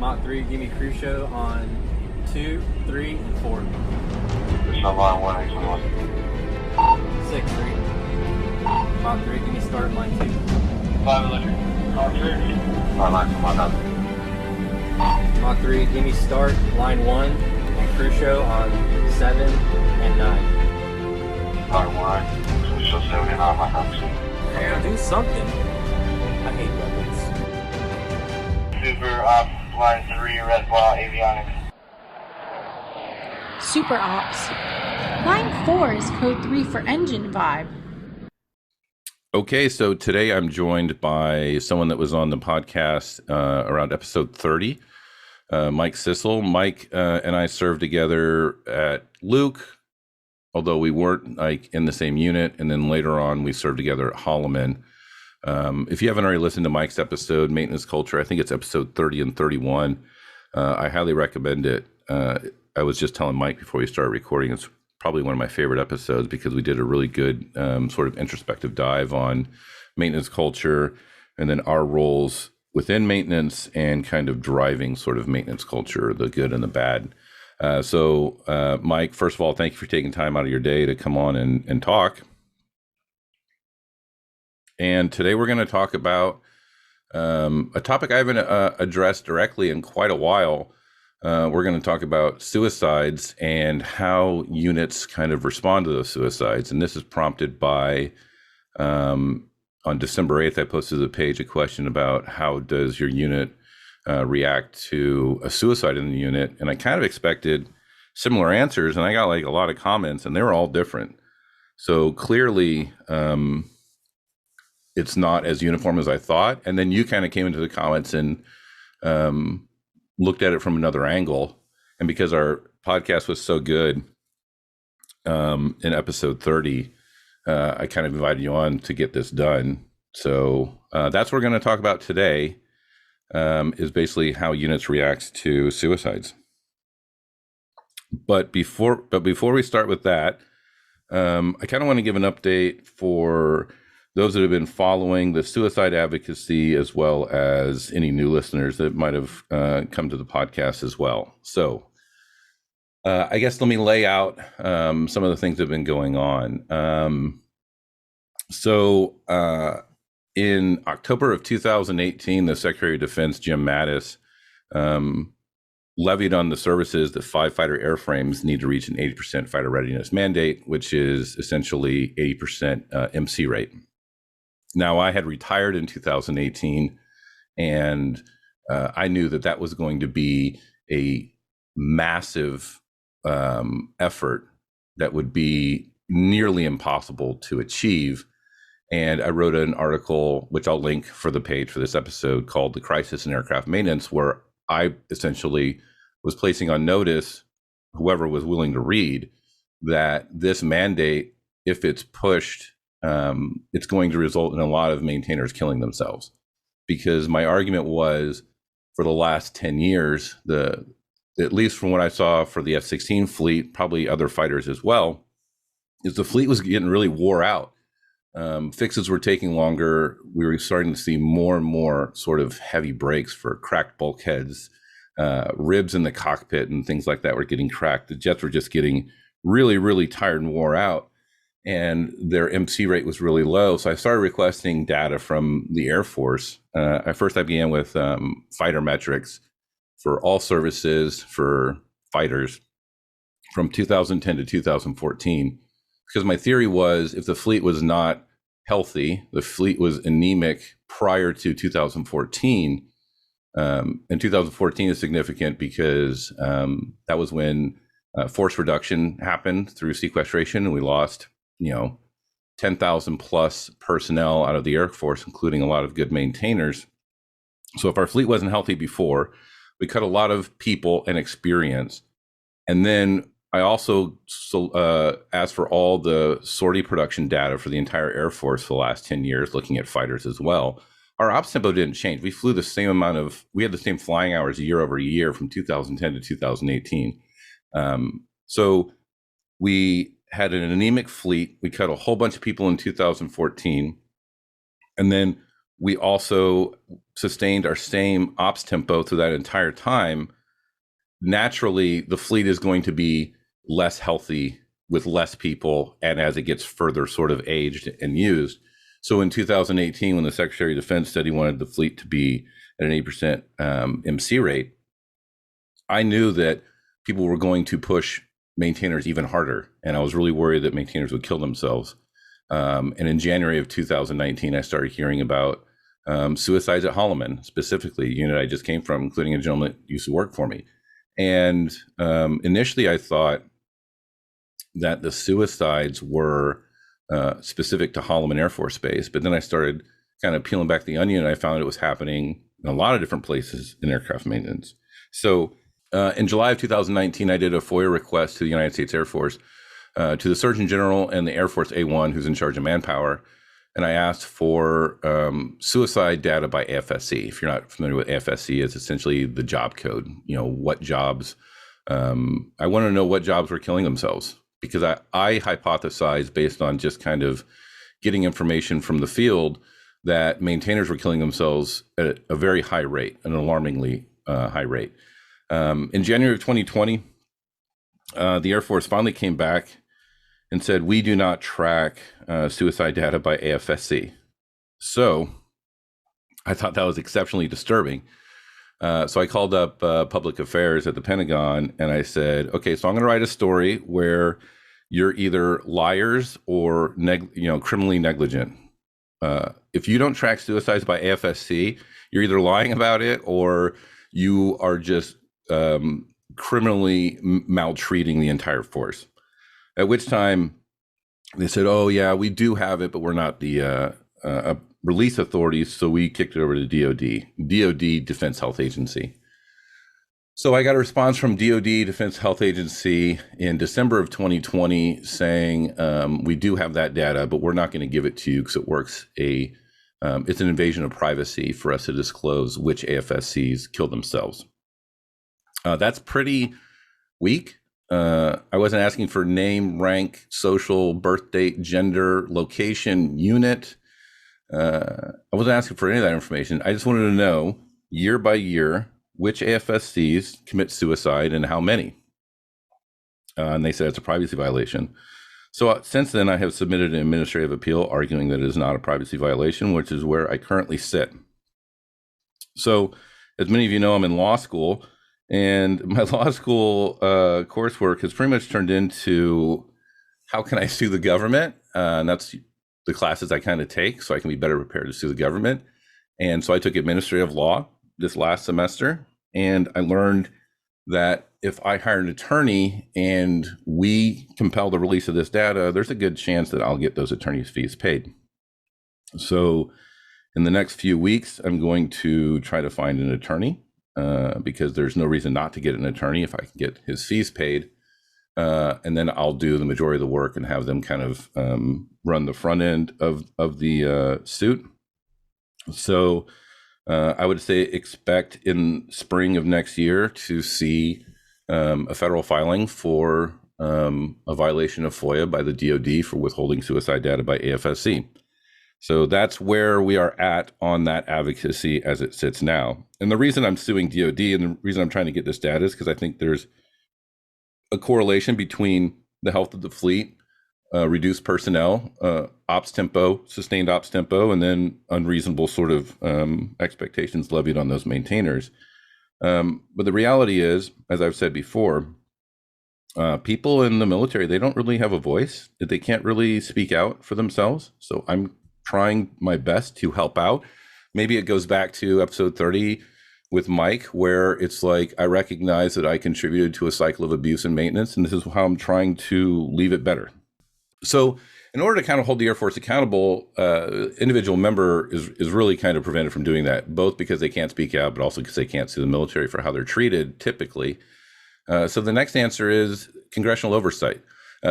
Mach 3, give me crew show on 2, 3, and 4. Line 1, actually 1. 6, 3. Mach 3, give me start line 2. 5 electric. Mach 3. Line 1. Mach 3, give me start line 1 and crew show on 7 and 9. Line 1. Crew show 7 and 9, Mach 3. Yeah, do something. I hate weapons. Super Op, line 3, red ball, avionics. Super Ops. Line 4 is code 3 for engine vibe. Okay, so today I'm joined by someone that was on the podcast around episode 30, Mike Cissell. Mike and I served together at Luke, although we weren't like in the same unit, and then later on we served together at Holloman. If you haven't already listened to Mike's episode, Maintenance Culture, I think it's episode 30 and 31. I highly recommend it. I was just telling Mike before we started recording, it's probably one of my favorite episodes because we did a really good sort of introspective dive on maintenance culture and then our roles within maintenance and kind of driving sort of maintenance culture, the good and the bad. So Mike, first of all, thank you for taking time out of your day to come on and talk. And today we're going to talk about a topic I haven't addressed directly in quite a while. We're going to talk about suicides and how units kind of respond to those suicides. And this is prompted by, on December 8th, I posted to the page a question about how does your unit react to a suicide in the unit? And I kind of expected similar answers, and I got like a lot of comments, and they were all different. So clearly, it's not as uniform as I thought. And then you kind of came into the comments and looked at it from another angle. And because our podcast was so good in episode 30, I kind of invited you on to get this done. So that's what we're going to talk about today, is basically how units reacts to suicides. But before we start with that, I kind of want to give an update for those that have been following the suicide advocacy, as well as any new listeners that might have come to the podcast as well. So I guess let me lay out some of the things that have been going on. So in October of 2018, the Secretary of Defense, Jim Mattis, levied on the services that 5 fighter airframes need to reach an 80% fighter readiness mandate, which is essentially 80% MC rate. Now, I had retired in 2018, and I knew that that was going to be a massive effort that would be nearly impossible to achieve. And I wrote an article, which I'll link for the page for this episode, called The Crisis in Aircraft Maintenance, where I essentially was placing on notice whoever was willing to read that this mandate, if it's pushed, it's going to result in a lot of maintainers killing themselves. Because my argument was, for the last 10 years, at least from what I saw for the F-16 fleet, probably other fighters as well, is the fleet was getting really wore out. Fixes were taking longer. We were starting to see more and more sort of heavy breaks for cracked bulkheads, ribs in the cockpit and things like that were getting cracked. The jets were just getting really, really tired and wore out, and their MC rate was really low. So I started requesting data from the Air Force. At first I began with fighter metrics for all services for fighters from 2010 to 2014. Because my theory was, if the fleet was not healthy, the fleet was anemic prior to 2014. And 2014 is significant because that was when force reduction happened through sequestration, and we lost 10,000 plus personnel out of the Air Force, including a lot of good maintainers. So if our fleet wasn't healthy before, we cut a lot of people and experience. And then I also asked for all the sortie production data for the entire Air Force for the last 10 years, looking at fighters as well. Our ops tempo didn't change. We flew the same we had the same flying hours year over year from 2010 to 2018. So we had an anemic fleet. We cut a whole bunch of people in 2014. And then we also sustained our same ops tempo through that entire time, naturally the fleet is going to be less healthy with less people and as it gets further sort of aged and used. So in 2018, when the Secretary of Defense said he wanted the fleet to be at an 8% MC rate, I knew that people were going to push maintainers even harder. And I was really worried that maintainers would kill themselves. And in January of 2019, I started hearing about suicides at Holloman, specifically, a unit I just came from, including a gentleman that used to work for me. And initially, I thought that the suicides were specific to Holloman Air Force Base. But then I started kind of peeling back the onion, and I found it was happening in a lot of different places in aircraft maintenance. So in July of 2019, I did a FOIA request to the United States Air Force, to the Surgeon General and the Air Force A1, who's in charge of manpower. And I asked for suicide data by AFSC. If you're not familiar with AFSC, it's essentially the job code. You know, what jobs, I want to know what jobs were killing themselves, because I hypothesized, based on just kind of getting information from the field, that maintainers were killing themselves at a very high rate, an alarmingly high rate. In January of 2020, the Air Force finally came back and said, we do not track suicide data by AFSC. So I thought that was exceptionally disturbing. So I called up public affairs at the Pentagon, and I said, okay, so I'm going to write a story where you're either liars or criminally negligent. If you don't track suicides by AFSC, you're either lying about it or you are just criminally maltreating the entire force. At which time they said, oh, yeah, we do have it, but we're not the release authorities, so we kicked it over to DOD, Defense Health Agency. So I got a response from DOD, Defense Health Agency, in December of 2020 saying, we do have that data, but we're not going to give it to you because it's an invasion of privacy for us to disclose which AFSCs killed themselves. That's pretty weak. I wasn't asking for name, rank, social, birth date, gender, location, unit. I wasn't asking for any of that information. I just wanted to know, year by year, which AFSCs commit suicide and how many. And they said it's a privacy violation. So since then, I have submitted an administrative appeal arguing that it is not a privacy violation, which is where I currently sit. So as many of you know, I'm in law school. And my law school coursework has pretty much turned into how can I sue the government? And that's the classes I kind of take so I can be better prepared to sue the government. And so I took administrative law this last semester, and I learned that if I hire an attorney and we compel the release of this data, there's a good chance that I'll get those attorney's fees paid. So in the next few weeks, I'm going to try to find an attorney. Because there's no reason not to get an attorney if I can get his fees paid. And then I'll do the majority of the work and have them kind of run the front end of the suit. So I would say expect in spring of next year to see a federal filing for a violation of FOIA by the DoD for withholding suicide data by AFSC. So that's where we are at on that advocacy as it sits now. And the reason I'm suing DoD and the reason I'm trying to get this data is because I think there's a correlation between the health of the fleet, reduced personnel, ops tempo, sustained ops tempo, and then unreasonable sort of expectations levied on those maintainers. But the reality is, as I've said before, people in the military, they don't really have a voice. They can't really speak out for themselves. So I'm trying my best to help out. Maybe it goes back to episode 30 with Mike, where it's like, I recognize that I contributed to a cycle of abuse and maintenance, and this is how I'm trying to leave it better. So in order to kind of hold the Air Force accountable, individual member is really kind of prevented from doing that, both because they can't speak out, but also because they can't sue the military for how they're treated typically. So the next answer is congressional oversight.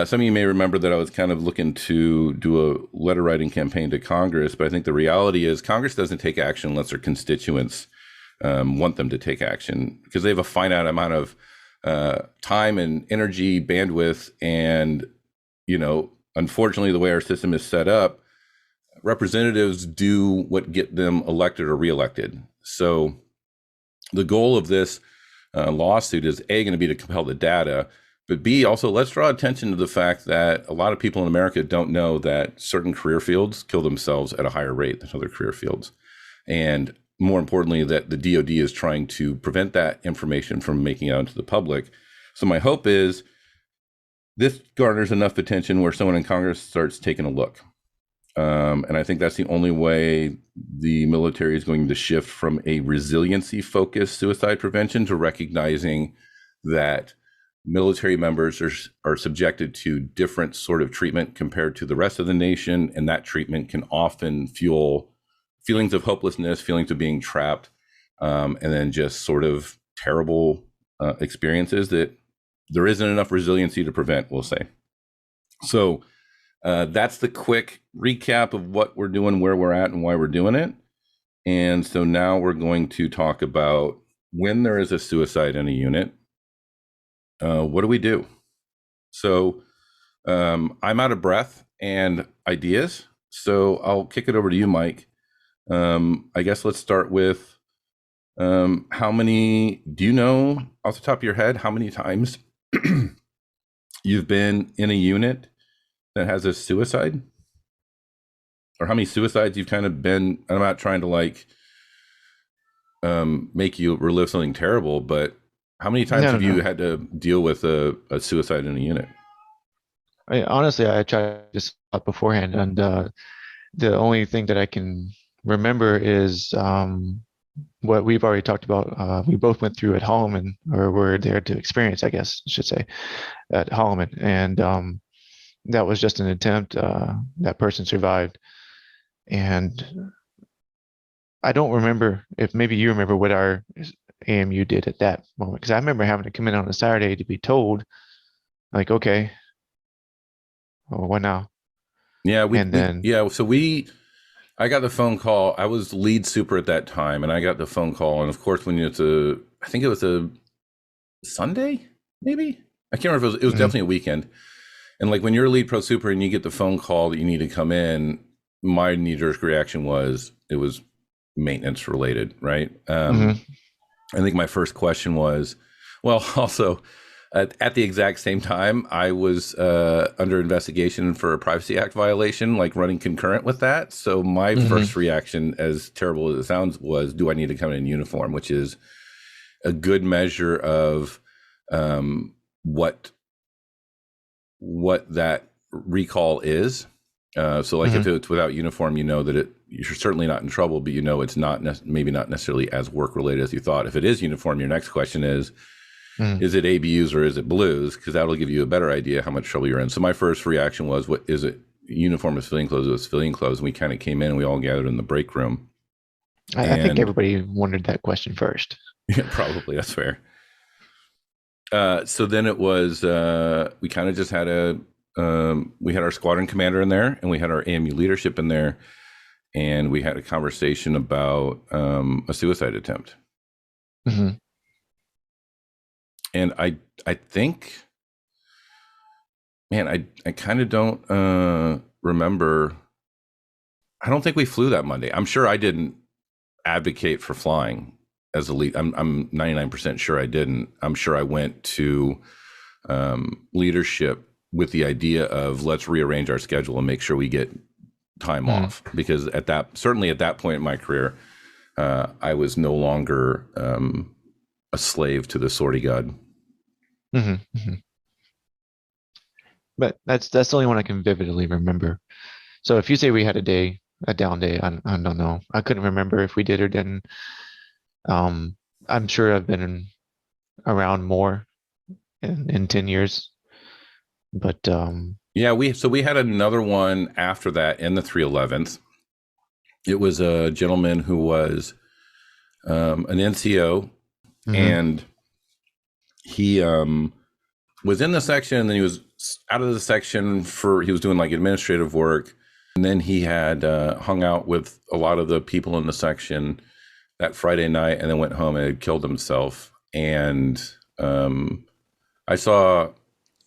Some of you may remember that I was kind of looking to do a letter writing campaign to Congress, but I think the reality is Congress doesn't take action unless their constituents want them to take action, because they have a finite amount of time and energy, bandwidth, and, unfortunately, the way our system is set up, representatives do what get them elected or reelected. So the goal of this lawsuit is A, going to be to compel the data, but B, also let's draw attention to the fact that a lot of people in America don't know that certain career fields kill themselves at a higher rate than other career fields. And more importantly, that the DoD is trying to prevent that information from making it out into the public. So my hope is this garners enough attention where someone in Congress starts taking a look. And I think that's the only way the military is going to shift from a resiliency-focused suicide prevention to recognizing that military members are subjected to different sort of treatment compared to the rest of the nation, and that treatment can often fuel feelings of hopelessness, feelings of being trapped, and then just sort of terrible experiences that there isn't enough resiliency to prevent, we'll say. So that's the quick recap of what we're doing, where we're at, and why we're doing it. And so now we're going to talk about when there is a suicide in a unit, what do we do? So I'm out of breath and ideas, so I'll kick it over to you, Mike. I guess let's start with how many, do you know off the top of your head, how many times you've been in a unit that has a suicide? Or how many suicides you've kind of been, I'm not trying to like make you relive something terrible, but how many times have you had to deal with a suicide in a unit? Honestly, I tried this out beforehand, and the only thing that I can remember is what we've already talked about. We both went through at Holloman, or were there to experience, I guess I should say, at Holloman. And that was just an attempt. That person survived. And I don't remember if maybe you remember what our AMU did at that moment, because I remember having to come in on a Saturday to be told, like, okay, well, what now? Yeah, I got the phone call. I was lead super at that time, and I got the phone call. And of course, when it's I think it was a Sunday, maybe? I can't remember if it was definitely a weekend. And like when you're a lead pro super and you get the phone call that you need to come in, my knee-jerk reaction was it was maintenance related, right? I think my first question was, well, also at the exact same time, I was under investigation for a Privacy Act violation, like running concurrent with that. So my first reaction, as terrible as it sounds, was, do I need to come in uniform? Which is a good measure of what that recall is. So like if it's without uniform, you know that you're certainly not in trouble, but you know it's not maybe not necessarily as work related as you thought. If it is uniform, your next question is it ABUs or is it blues? Because that'll give you a better idea how much trouble you're in. So my first reaction was, what is it? Uniform is civilian clothes. It was civilian clothes. And we kind of came in and we all gathered in the break room. I think everybody wondered that question first. Yeah, probably. That's fair. So then it was, we kind of just had we had our squadron commander in there, and we had our AMU leadership in there, and we had a conversation about a suicide attempt. And I think, man, I kind of don't remember. I don't think we flew that Monday. I'm sure I didn't advocate for flying as a lead. I'm 99% sure I didn't. I'm sure I went to leadership with the idea of let's rearrange our schedule and make sure we get time off, because certainly at that point in my career, I was no longer a slave to the sortie god. But that's the only one I can vividly remember. So if you say we had a down day, I don't know. I couldn't remember if we did or didn't. I'm sure I've been around more in 10 years. But yeah, we had another one after that in the 311th. It was a gentleman who was an NCO, and he was in the section, and then he was out of the section he was doing like administrative work, and then he had hung out with a lot of the people in the section that Friday night, and then went home and had killed himself. And I saw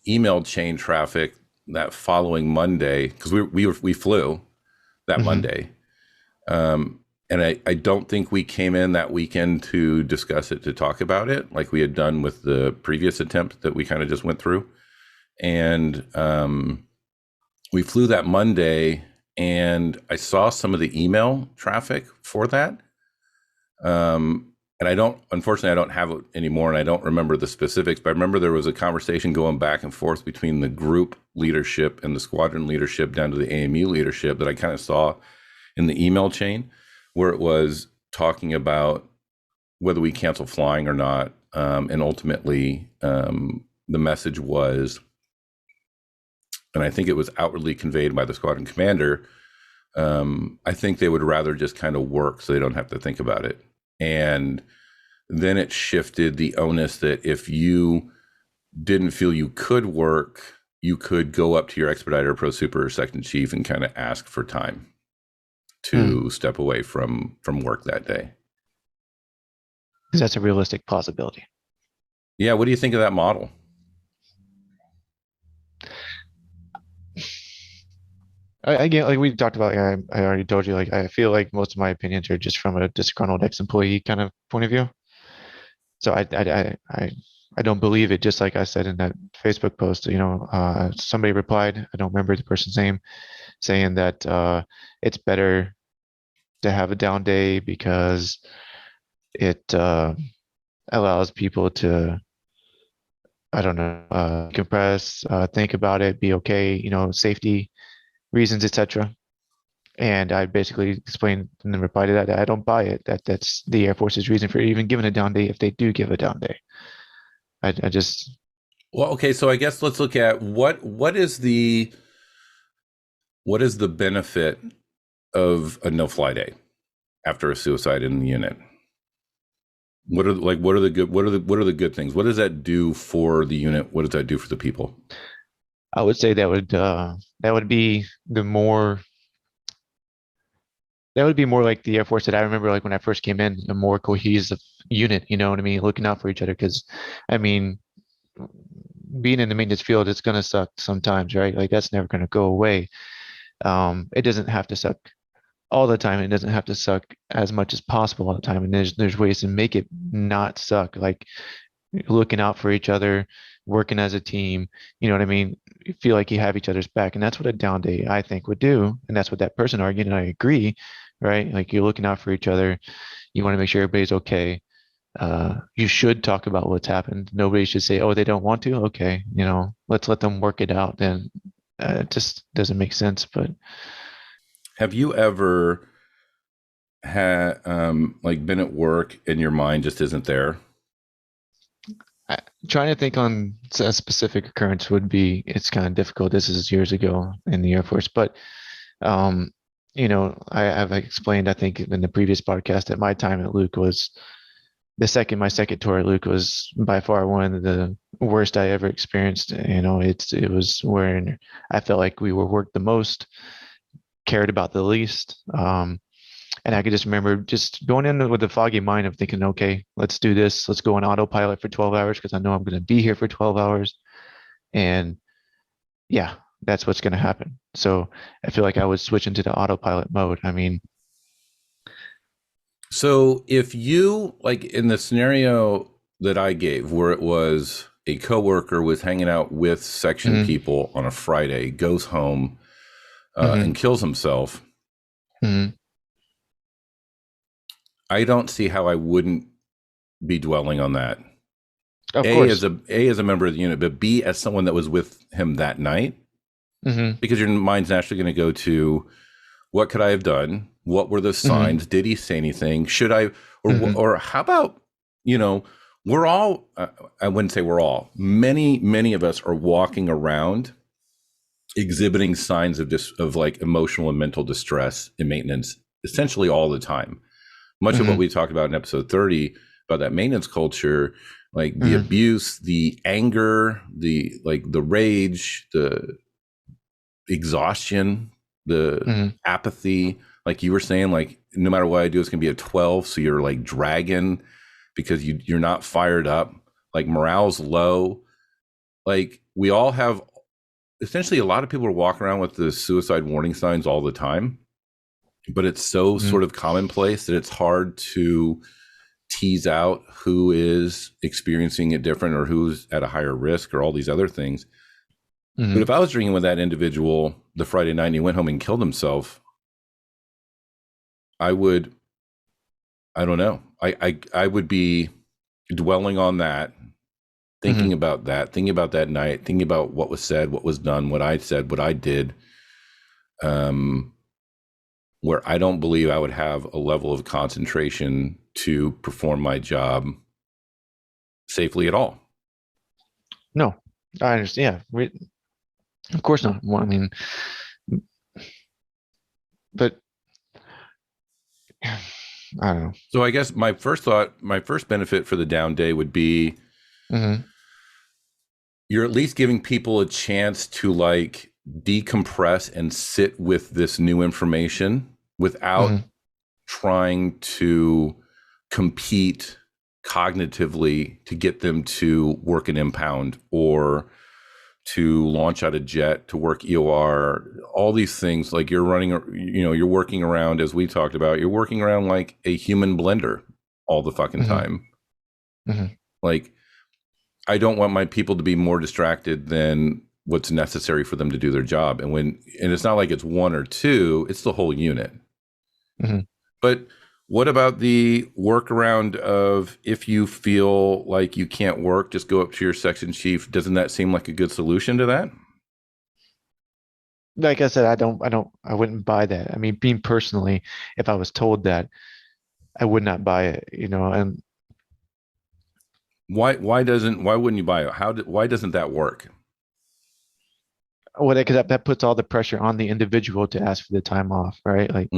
email chain traffic that following Monday, because we flew, that Mhm. Monday. And I don't think we came in that weekend to discuss it, to talk about it, like we had done with the previous attempt that we kind of just went through. And we flew that Monday, and I saw some of the email traffic for that. And unfortunately, I don't have it anymore, and I don't remember the specifics, but I remember there was a conversation going back and forth between the group leadership and the squadron leadership down to the AMU leadership that I kind of saw in the email chain, where it was talking about whether we cancel flying or not. And ultimately, the message was, and I think it was outwardly conveyed by the squadron commander, I think they would rather just kind of work so they don't have to think about it. And then it shifted the onus that if you didn't feel you could work, you could go up to your expediter, pro super, or second chief and kind of ask for time to step away from work that day. Because that's a realistic possibility. Yeah, what do you think of that model? Again, like we talked about, I already told you, like I feel like most of my opinions are just from a disgruntled ex-employee kind of point of view. So I don't believe it. Just like I said in that Facebook post, somebody replied, I don't remember the person's name, saying that it's better to have a down day because it allows people to, I don't know, compress, think about it, be okay, safety reasons, etc. And I basically explained in the reply to that I don't buy it. That's the Air Force's reason for even giving a down day if they do give a down day. I just Well, okay, so I guess let's look at what is the benefit of a no-fly day after a suicide in the unit? What are the good things? What does that do for the unit? What does that do for the people? I would say that would be that would be more like the Air Force that I remember, like when I first came in, a more cohesive unit, you know what I mean? Looking out for each other. Because, I mean, being in the maintenance field, it's going to suck sometimes, right? Like that's never going to go away. It doesn't have to suck all the time. It doesn't have to suck as much as possible all the time. And there's ways to make it not suck, like looking out for each other, working as a team. You know what I mean? You feel like you have each other's back, and that's what a down day I think would do. And that's what that person argued, and I agree, right? Like you're looking out for each other. You want to make sure everybody's okay. You should talk about what's happened. Nobody should say, "Oh, they don't want to." Okay, let's let them work it out. Then it just doesn't make sense. But have you ever had like been at work and your mind just isn't there? Trying to think on a specific occurrence it's kind of difficult. This is years ago in the Air Force, but I've explained, I think in the previous podcast, that my time at Luke was my second tour at Luke was by far one of the worst I ever experienced. It was where I felt like we were worked the most, cared about the least. And I could just remember just going in with a foggy mind of thinking, okay, let's do this. Let's go on autopilot for 12 hours because I know I'm going to be here for 12 hours. And yeah, that's what's going to happen. So I feel like I was switching to the autopilot mode. I mean, so if you, like in the scenario that I gave, where it was a coworker was hanging out with section people on a Friday, goes home and kills himself, I don't see how I wouldn't be dwelling on that. Of course. As a member of the unit, but B, as someone that was with him that night, because your mind's naturally going to go to, what could I have done? What were the signs? Did he say anything? Should I, or how about, we're all, I wouldn't say we're all, many of us are walking around exhibiting signs of like emotional and mental distress in maintenance, essentially all the time. Much of what we talked about in episode 30 about that maintenance culture, like the abuse, the anger, the rage, the exhaustion, the apathy, like you were saying, like no matter what I do, it's going to be a 12. So you're like dragging because you're not fired up, like morale's low. Like we all have, essentially a lot of people are walking around with the suicide warning signs all the time. but it's so sort of commonplace that it's hard to tease out who is experiencing it different or who's at a higher risk or all these other things. But if I was drinking with that individual the Friday night and he went home and killed himself, I don't know. I would be dwelling on that, thinking about that, thinking about that night, thinking about what was said, what was done, what I said, what I did, where I don't believe I would have a level of concentration to perform my job safely at all. No, I understand. Yeah, of course not. Well, I mean, but I don't know. So I guess my first benefit for the down day would be you're at least giving people a chance to like decompress and sit with this new information without trying to compete cognitively to get them to work an impound or to launch out a jet, to work EOR, all these things. Like you're working around, as we talked about, you're working around like a human blender all the fucking time. Like, I don't want my people to be more distracted than what's necessary for them to do their job. And it's not like it's one or two, it's the whole unit. But what about the workaround of if you feel like you can't work, just go up to your section chief? Doesn't that seem like a good solution to that? Like I said, I wouldn't buy that. I mean, being personally, if I was told that, I would not buy it, and why wouldn't you buy it? Why doesn't that work? well, because that puts all the pressure on the individual to ask for the time off, right? Like,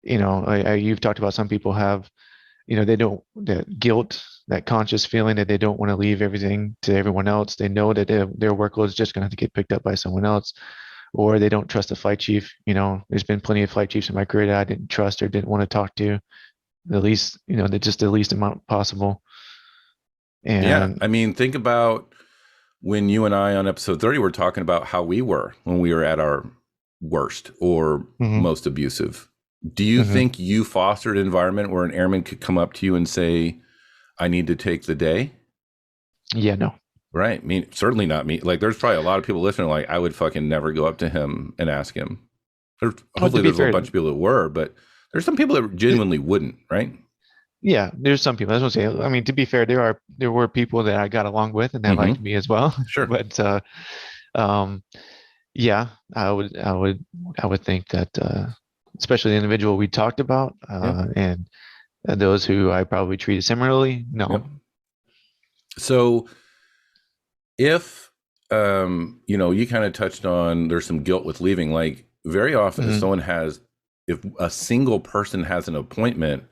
you've talked about some people have, they don't, that guilt, that conscious feeling that they don't want to leave everything to everyone else. They know that their workload is just going to have to get picked up by someone else, or they don't trust the flight chief. There's been plenty of flight chiefs in my career that I didn't trust or didn't want to talk to, the least, the least amount possible. And yeah, I mean, think about when you and I on episode 30 were talking about how we were when we were at our worst or most abusive. Do you think you fostered an environment where an airman could come up to you and say, I need to take the day? Yeah, no. Right. I mean, certainly not me. Like, there's probably a lot of people listening like, I would fucking never go up to him and ask him. Hopefully there's a bunch of people that were, but there's some people that genuinely wouldn't, right? Yeah, there's some people. I was gonna say, I mean, to be fair, there were people that I got along with and that liked me as well. Sure. But yeah, I would think that especially the individual we talked about, and those who I probably treated similarly, no. Yep. So if you kind of touched on there's some guilt with leaving, like very often if a single person has an appointment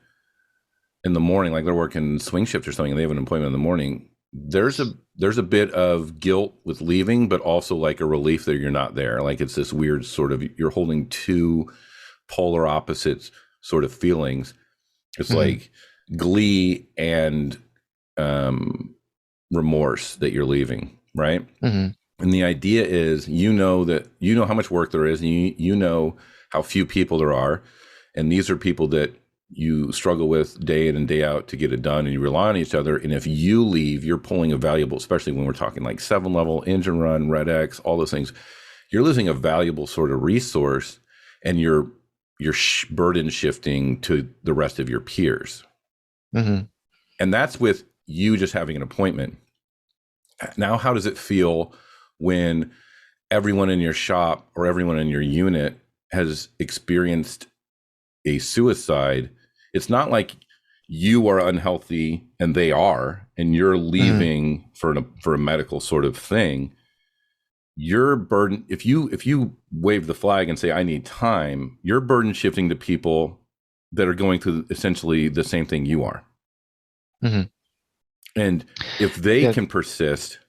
in the morning, like they're working swing shift or something and they have an appointment in the morning, there's a bit of guilt with leaving, but also like a relief that you're not there. Like it's this weird sort of, you're holding two polar opposites sort of feelings. It's like glee and remorse that you're leaving, right? And the idea is, how much work there is, and you know how few people there are, and these are people that you struggle with day in and day out to get it done, and you rely on each other. And if you leave, you're pulling a valuable, especially when we're talking like 7-level, engine run, Red X, all those things, you're losing a valuable sort of resource, and you're burden shifting to the rest of your peers. And that's with you just having an appointment. Now, how does it feel when everyone in your shop or everyone in your unit has experienced a suicide? It's not like you are unhealthy and they are, and you're leaving for a medical sort of thing. Your burden, if you wave the flag and say, I need time, you're burden shifting to people that are going through essentially the same thing you are. And if they can persist,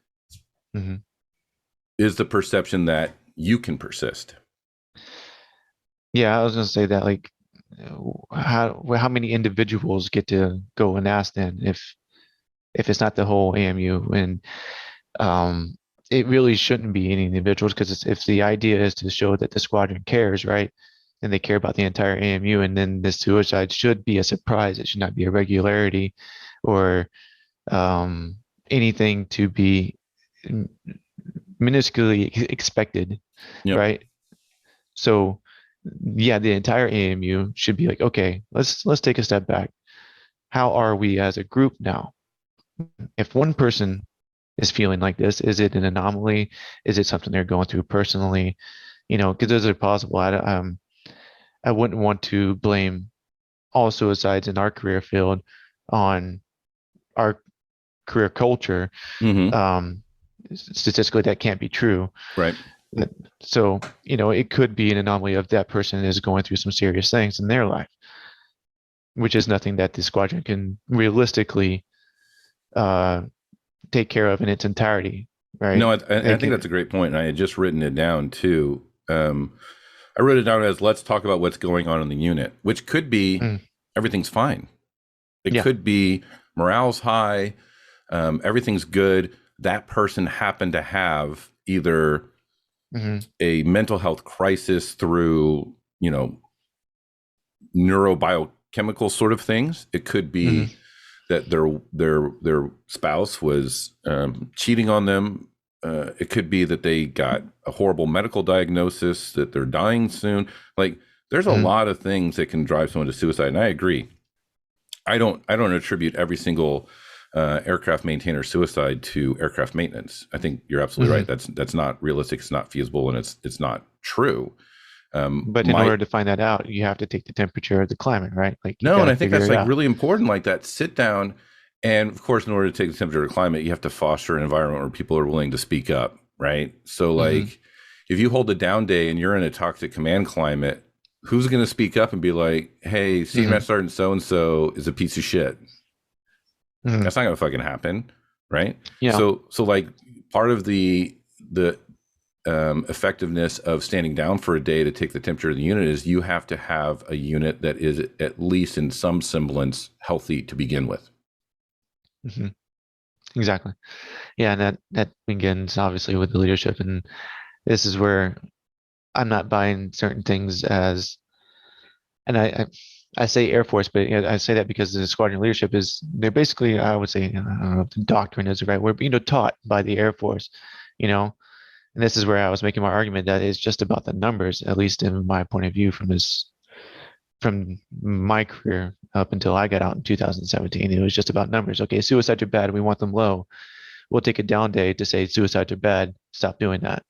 is the perception that you can persist. Yeah, I was going to say that, like, how many individuals get to go and ask then if it's not the whole AMU? And it really shouldn't be any individuals, because if the idea is to show that the squadron cares, right? and they care about the entire AMU. And then the suicide should be a surprise. It should not be a regularity or um, anything to be minusculely expected, Yep. right? So yeah, the entire AMU should be like, okay, let's take a step back. How are we as a group now? If one person is feeling like this, is it an anomaly? Is it something they're going through personally? Because those are possible. I wouldn't want to blame all suicides in our career field on our career culture. Mm-hmm. Statistically, that can't be true. Right. So, it could be an anomaly of that person is going through some serious things in their life, which is nothing that the squadron can realistically uh, take care of in its entirety, right? No, I think that's a great point, and I had just written it down too. I wrote it down as let's talk about what's going on in the unit, which could be Mm, everything's fine. It yeah. could be morale's high, everything's good. That person happened to have either Hmm. a mental health crisis through, neurobiochemical sort of things. It could Hmm. be that their spouse was cheating on them. It could be that they got a horrible medical diagnosis, that they're dying soon. Like there's a Hmm. lot of things that can drive someone to suicide, and I agree. I don't attribute every single aircraft maintainer suicide to aircraft maintenance. I think you're absolutely Hmm. right. That's not realistic. It's not feasible, and it's not true. But in My order to find that out, you have to take the temperature of the climate, right? Like you No, got and to I think figure that's it like out. really important. Like that, sit down, and of course, in order to take the temperature of the climate, you have to foster an environment where people are willing to speak up, right? So, Hmm. like, if you hold a down day and you're in a toxic command climate, who's going to speak up and be like, "Hey, Senior Hmm. Master Sergeant so and so is a piece of shit"? Hmm. That's not going to fucking happen, right? Yeah. So like, part of the effectiveness of standing down for a day to take the temperature of the unit is you have to have a unit that is at least in some semblance healthy to begin with. Hmm. Exactly. Yeah, and that begins obviously with the leadership, and this is where I'm not buying certain things as, and I say Air Force, but I say that because the squadron leadership is they're basically, I would say, I don't know if the doctrine is the right word, but taught by the Air Force, you know, and this is where I was making my argument that it's just about the numbers, at least in my point of view from my career up until I got out in 2017. It was just about numbers. Okay, suicides are bad. We want them low. We'll take a down day to say suicides are bad. Stop doing that.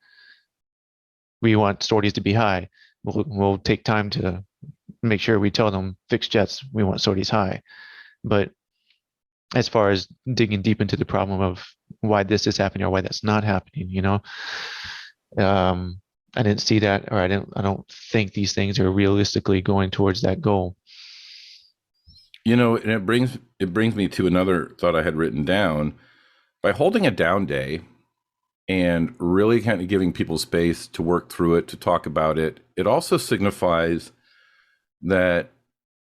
We want sorties to be high. We'll take time to make sure we tell them fix jets. We want sorties high. But as far as digging deep into the problem of why this is happening or why that's not happening, um, I didn't see that, or I don't think these things are realistically going towards that goal. And it brings me to another thought I had written down. By holding a down day and really kind of giving people space to work through it, to talk about it, it also signifies that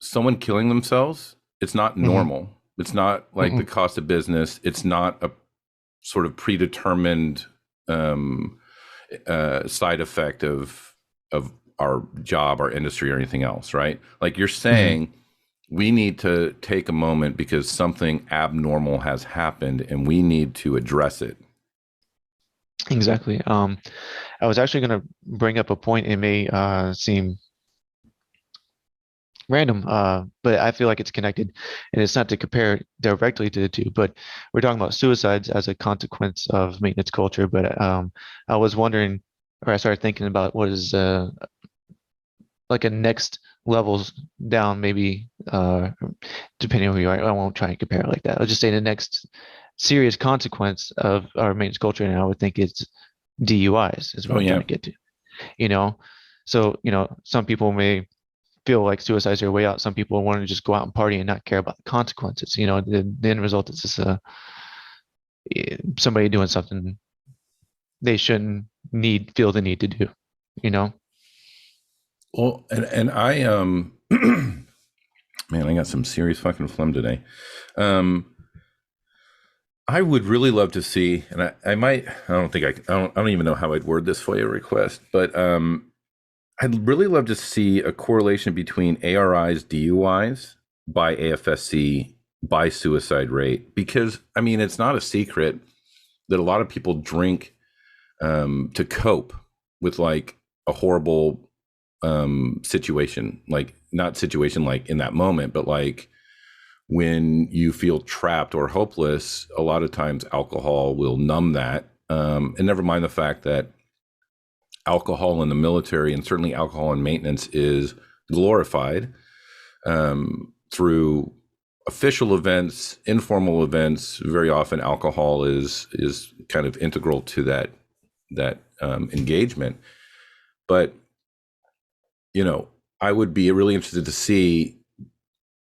someone killing themselves, it's not Hmm. normal. It's not like the cost of business. It's not a sort of predetermined side effect of our job, our industry, or anything else, right? Like you're Hmm. saying, we need to take a moment because something abnormal has happened, and we need to address it. Exactly. I was actually going to bring up a point. It may seem random, but I feel like it's connected, and it's not to compare directly to the two, but we're talking about suicides as a consequence of maintenance culture. But I was wondering, or I started thinking about what is like a next levels down, maybe depending on who you are. I won't try and compare it like that. I'll just say the next serious consequence of our maintenance culture, and I would think it's DUIs is what Oh I'm trying yeah. to get to. You know, so some people may feel like suicides are a way out. Some people want to just go out and party and not care about the consequences. The end result is just somebody doing something they shouldn't feel the need to do. You know. Well, and I man, I got some serious fucking phlegm today. I would really love to see, and I might, I don't think I don't even know how I'd word this FOIA request, but I'd really love to see a correlation between ARIs, DUIs by AFSC by suicide rate, because I mean, it's not a secret that a lot of people drink to cope with like a horrible situation, like not situation like in that moment, but like when you feel trapped or hopeless, a lot of times alcohol will numb that. And never mind the fact that alcohol in the military and certainly alcohol in maintenance is glorified through official events, informal events. Very often, alcohol is kind of integral to that engagement. But I would be really interested to see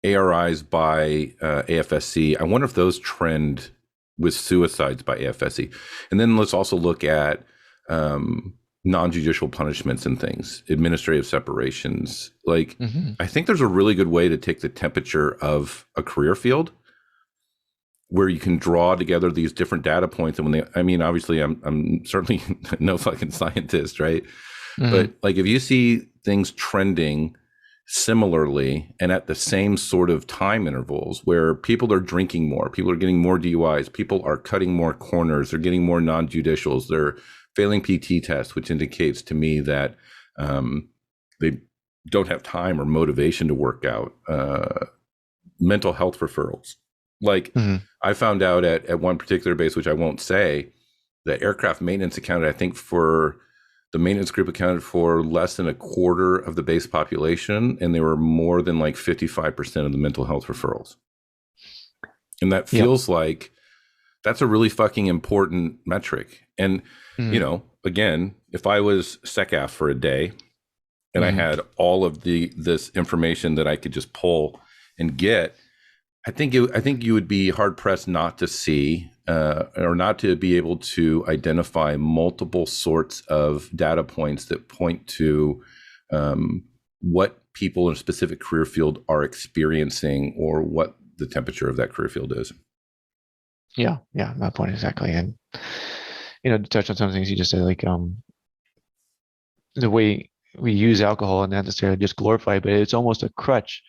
ARIs by AFSC. I wonder if those trend with suicides by AFSC. And then let's also look at non-judicial punishments and things, administrative separations. Like, I think there's a really good way to take the temperature of a career field where you can draw together these different data points. And obviously I'm certainly no fucking scientist, right? But like, if you see things trending similarly and at the same sort of time intervals where people are drinking more, people are getting more DUIs, people are cutting more corners, they're getting more non-judicials, they're failing PT tests, which indicates to me that they don't have time or motivation to work out. Mental health referrals. Like, I found out at one particular base, which I won't say, that aircraft maintenance accounted, I think the maintenance group accounted for less than a quarter of the base population, and they were more than like 55% of the mental health referrals. And that feels like that's a really fucking important metric. And, again, if I was SecAF for a day and I had all of this information that I could just pull and get, I think you would be hard pressed not to see or not to be able to identify multiple sorts of data points that point to what people in a specific career field are experiencing or what the temperature of that career field is. Yeah, my point exactly. And to touch on some things you just said, like the way we use alcohol and not necessarily just glorify it, but it's almost a crutch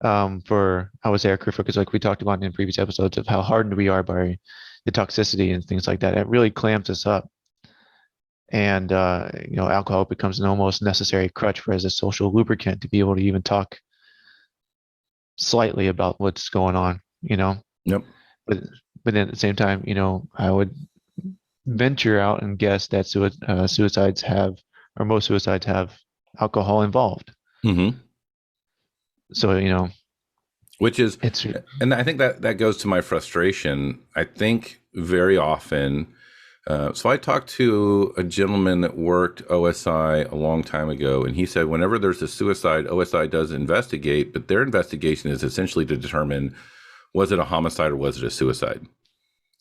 for, I would say, our career focus, like we talked about in previous episodes, of how hardened we are by the toxicity and things like that. It really clamps us up. And alcohol becomes an almost necessary crutch for as a social lubricant to be able to even talk slightly about what's going on. Yep. But then at the same time, I would venture out and guess that suicides have, or most suicides have, alcohol involved. So, which is, and I think that goes to my frustration. I think very often, so I talked to a gentleman that worked OSI a long time ago, and he said whenever there's a suicide, OSI does investigate, but their investigation is essentially to determine, was it a homicide or was it a suicide?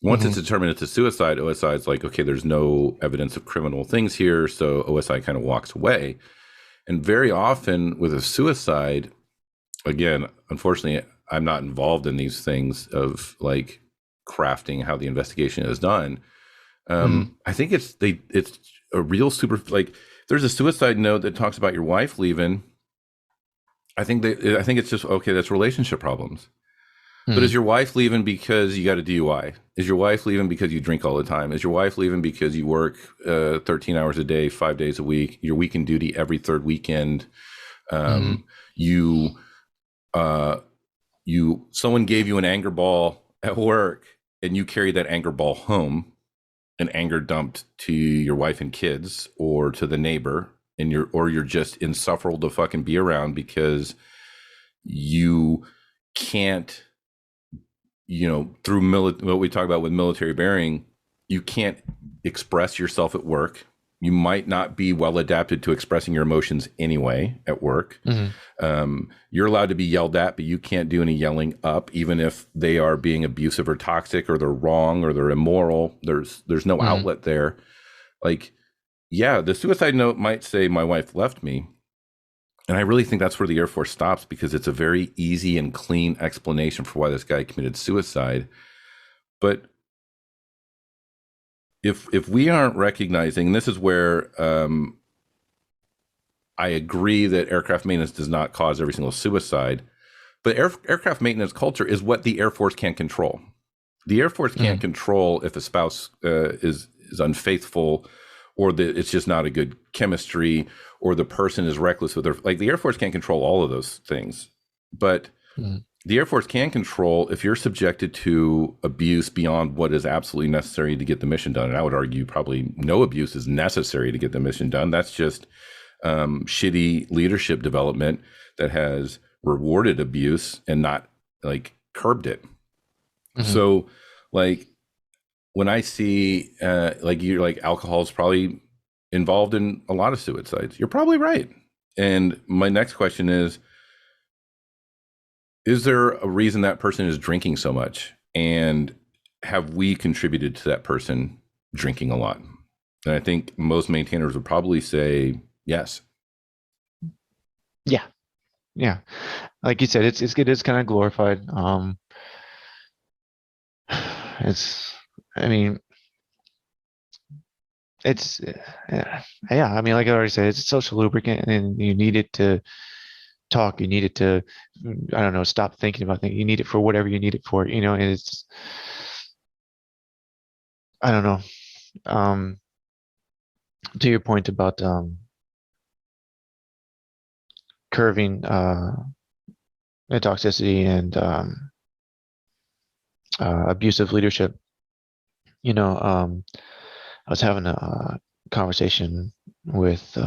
Once it's determined it's a suicide, OSI is like, okay, there's no evidence of criminal things here, so OSI kind of walks away. And very often with a suicide, again, unfortunately, I'm not involved in these things of like crafting how the investigation is done. I think it's a real super, like, there's a suicide note that talks about your wife leaving. I think it's just, okay, that's relationship problems. But is your wife leaving because you got a DUI? Is your wife leaving because you drink all the time? Is your wife leaving because you work 13 hours a day, 5 days a week? You're weekend duty every third weekend. Someone gave you an anger ball at work and you carried that anger ball home and anger dumped to your wife and kids or to the neighbor, and you're just insufferable to fucking be around because you can't, through what we talk about with military bearing, you can't express yourself at work. You might not be well adapted to expressing your emotions anyway at work. You're allowed to be yelled at, but you can't do any yelling up, even if they are being abusive or toxic or they're wrong or they're immoral. There's no outlet there. Like, yeah, the suicide note might say my wife left me. And I really think that's where the Air Force stops, because it's a very easy and clean explanation for why this guy committed suicide. But if we aren't recognizing, and this is where I agree that aircraft maintenance does not cause every single suicide, but aircraft maintenance culture is what the Air Force can't control. The Air Force can't control if a spouse is unfaithful, or that it's just not a good chemistry, or the person is reckless with their, like, the Air Force can't control all of those things. But the Air Force can control if you're subjected to abuse beyond what is absolutely necessary to get the mission done. And I would argue probably no abuse is necessary to get the mission done. That's just shitty leadership development that has rewarded abuse and not like curbed it. So like when I see like you're like alcohol is probably involved in a lot of suicides, you're probably right. And my next question is there a reason that person is drinking so much? And have we contributed to that person drinking a lot? And I think most maintainers would probably say yes. Yeah. Like you said, it is kind of glorified. I mean, it's, yeah, I mean, like I already said, it's a social lubricant, and you need it to talk. You need it to, I don't know, stop thinking about things. You need it for whatever you need it for, and it's, I don't know. To your point about curving the toxicity and abusive leadership, I was having a conversation with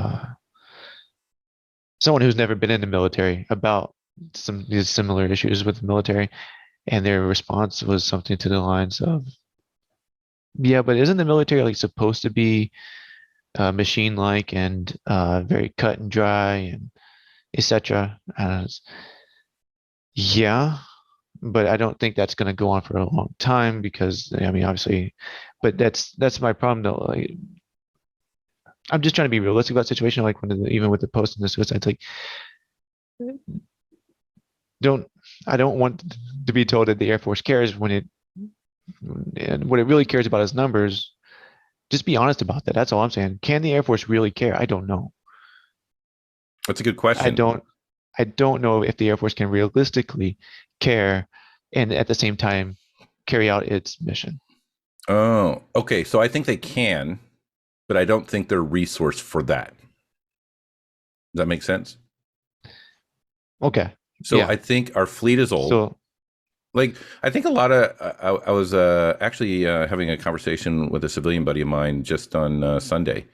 someone who's never been in the military about some of these similar issues with the military, and their response was something to the lines of, "Yeah, but isn't the military like supposed to be machine-like and very cut and dry and etc." Yeah, but I don't think that's going to go on for a long time, because I mean, obviously, but that's my problem though. Like, I'm just trying to be realistic about the situation. Like even with the post and the suicides, like, I don't want to be told that the Air Force cares and what it really cares about is numbers. Just be honest about that. That's all I'm saying. Can the Air Force really care? I don't know. That's a good question. I don't know if the Air Force can realistically care and at the same time carry out its mission. Oh, okay. So I think they can, but I don't think they're resourced for that. Does that make sense? Okay. So yeah. I think our fleet is old. So, like, I think a lot of, I was actually having a conversation with a civilian buddy of mine just on Sunday,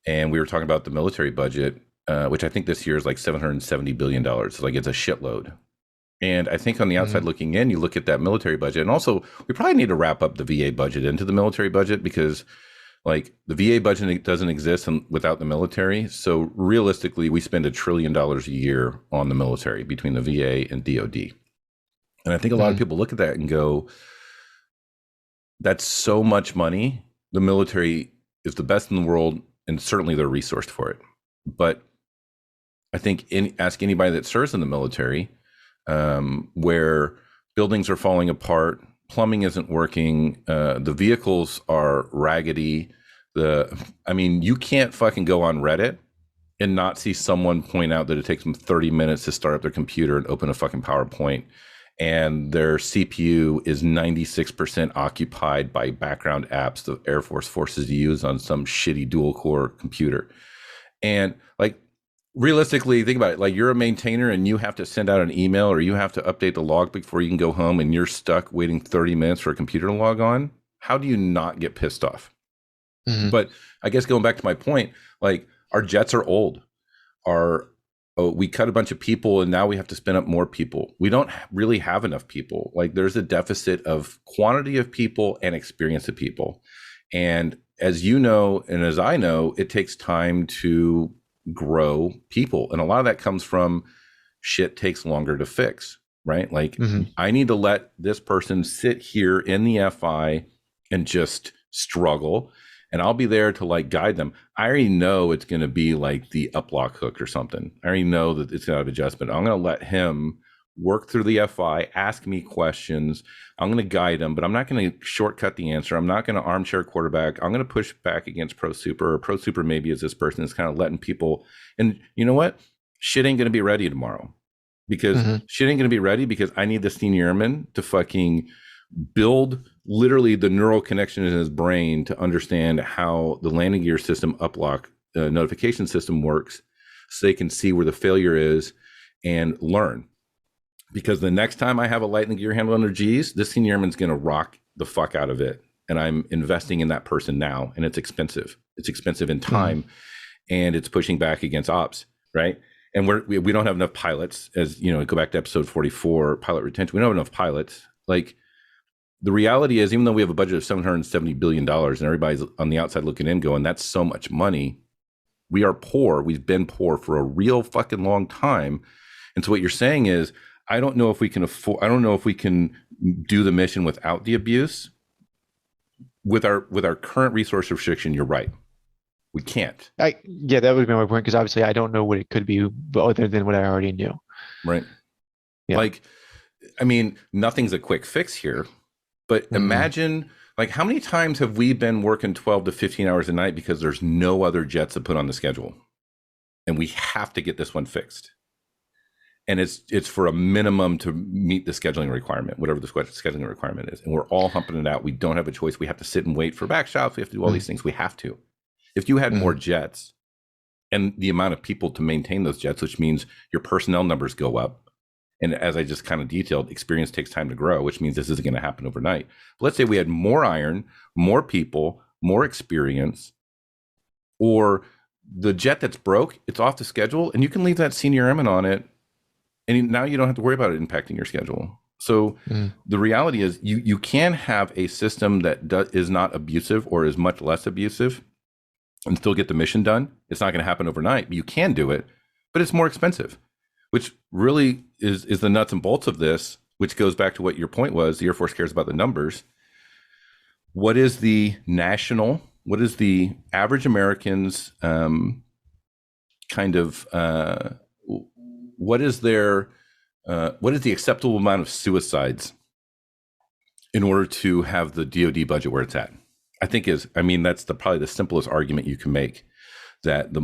and we were talking about the military budget, which I think this year is like $770 billion. Like, it's a shitload. And I think on the outside looking in, you look at that military budget, and also we probably need to wrap up the VA budget into the military budget, because like the VA budget doesn't exist without the military. So realistically, we spend $1 trillion a year on the military between the VA and DOD. And I think a lot of people look at that and go, that's so much money. The military is the best in the world, and certainly they're resourced for it. But I think ask anybody that serves in the military, where buildings are falling apart, plumbing isn't working, the vehicles are raggedy. I mean, you can't fucking go on Reddit and not see someone point out that it takes them 30 minutes to start up their computer and open a fucking PowerPoint, and their CPU is 96% occupied by background apps the Air Force forces to use on some shitty dual core computer. And like, realistically, think about it. Like, you're a maintainer and you have to send out an email, or you have to update the log before you can go home, and you're stuck waiting 30 minutes for a computer to log on. How do you not get pissed off? But I guess going back to my point, like, our jets are old. We cut a bunch of people, and now we have to spin up more people. We don't really have enough people. Like, there's a deficit of quantity of people and experience of people. And as you know, and as I know, it takes time to grow people. And a lot of that comes from shit takes longer to fix, right? Like, I need to let this person sit here in the FI and just struggle, and I'll be there to like guide them. I already know it's going to be like the uplock hook or something. I already know that it's going to have adjustment. I'm going to let him work through the FI, ask me questions. I'm going to guide them, but I'm not going to shortcut the answer. I'm not going to armchair quarterback. I'm going to push back against Pro Super, or Pro Super maybe is this person that's kind of letting people. And you know what? Shit ain't going to be ready tomorrow, because shit ain't going to be ready because I need the senior airman to fucking build literally the neural connection in his brain to understand how the landing gear system uplock notification system works, so they can see where the failure is and learn. Because the next time I have a lightning gear handle under G's, this senior airman's going to rock the fuck out of it. And I'm investing in that person now, and it's expensive. It's expensive in time, and it's pushing back against ops, right? And we don't have enough pilots, as you know, go back to episode 44, pilot retention. We don't have enough pilots. Like, the reality is, even though we have a budget of $770 billion and everybody's on the outside looking in going, that's so much money, we are poor. We've been poor for a real fucking long time. And so what you're saying is, I don't know if we can afford, I don't know if we can do the mission without the abuse. With our current resource restriction, you're right. We can't. Yeah, that would be my point, because obviously I don't know what it could be other than what I already knew. Right. Yeah. Like, I mean, nothing's a quick fix here, but imagine, like, how many times have we been working 12 to 15 hours a night because there's no other jets to put on the schedule, and we have to get this one fixed, and it's for a minimum to meet the scheduling requirement, whatever the scheduling requirement is, and we're all humping it out. We don't have a choice. We have to sit and wait for back shops. We have to do all these things. We have to. If you had more jets and the amount of people to maintain those jets, which means your personnel numbers go up. And as I just kind of detailed, experience takes time to grow, which means this isn't going to happen overnight. But let's say we had more iron, more people, more experience, or the jet that's broke, it's off the schedule, and you can leave that senior airman on it, and now you don't have to worry about it impacting your schedule. So the reality is, you can have a system that is not abusive or is much less abusive and still get the mission done. It's not going to happen overnight, but you can do it, but it's more expensive, which really is the nuts and bolts of this, which goes back to what your point was. The Air Force cares about the numbers. What is the average American's what is the acceptable amount of suicides in order to have the DoD budget where it's at? That's probably the simplest argument you can make, that the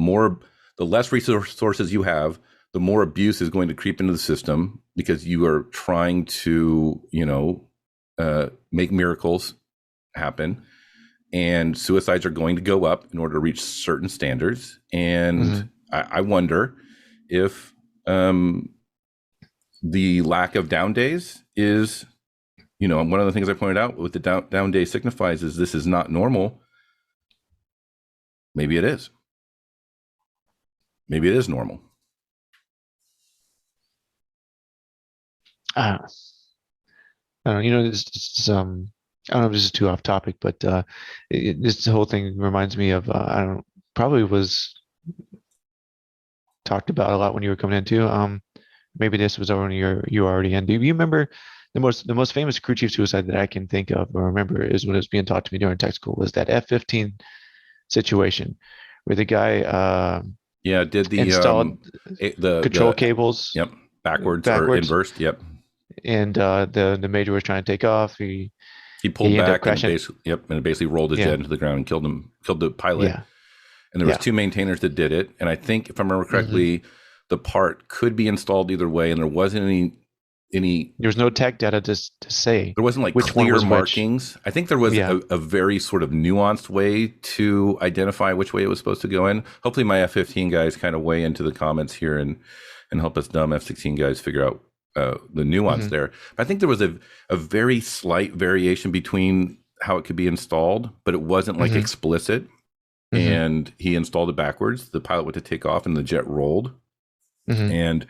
less resources you have, the more abuse is going to creep into the system, because you are trying to, make miracles happen, and suicides are going to go up in order to reach certain standards. And I wonder if the lack of down days is, one of the things I pointed out with the down day signifies is this is not normal. Maybe it is. Maybe it is normal. I don't know. This I don't know if this is too off topic, but this whole thing reminds me of probably was talked about a lot when you were coming into. Maybe this was when you were already in. Do you remember the most famous crew chief suicide that I can think of or remember is when it was being taught to me during tech school, was that F-15 situation where the guy did the installed the control cables. Yep, backwards or inversed. Yep. And the major was trying to take off. He pulled back and it basically rolled his jet into the ground and killed the pilot. Yeah. And there was two maintainers that did it. And I think, if I remember correctly, the part could be installed either way, and there wasn't any there was no tech data to say. There wasn't like clear markings. I think there was a very sort of nuanced way to identify which way it was supposed to go in. Hopefully my F-15 guys kind of weigh into the comments here and help us dumb F-16 guys figure out the nuance there. But I think there was a very slight variation between how it could be installed, but it wasn't like explicit. And he installed it backwards. The pilot went to take off and the jet rolled. And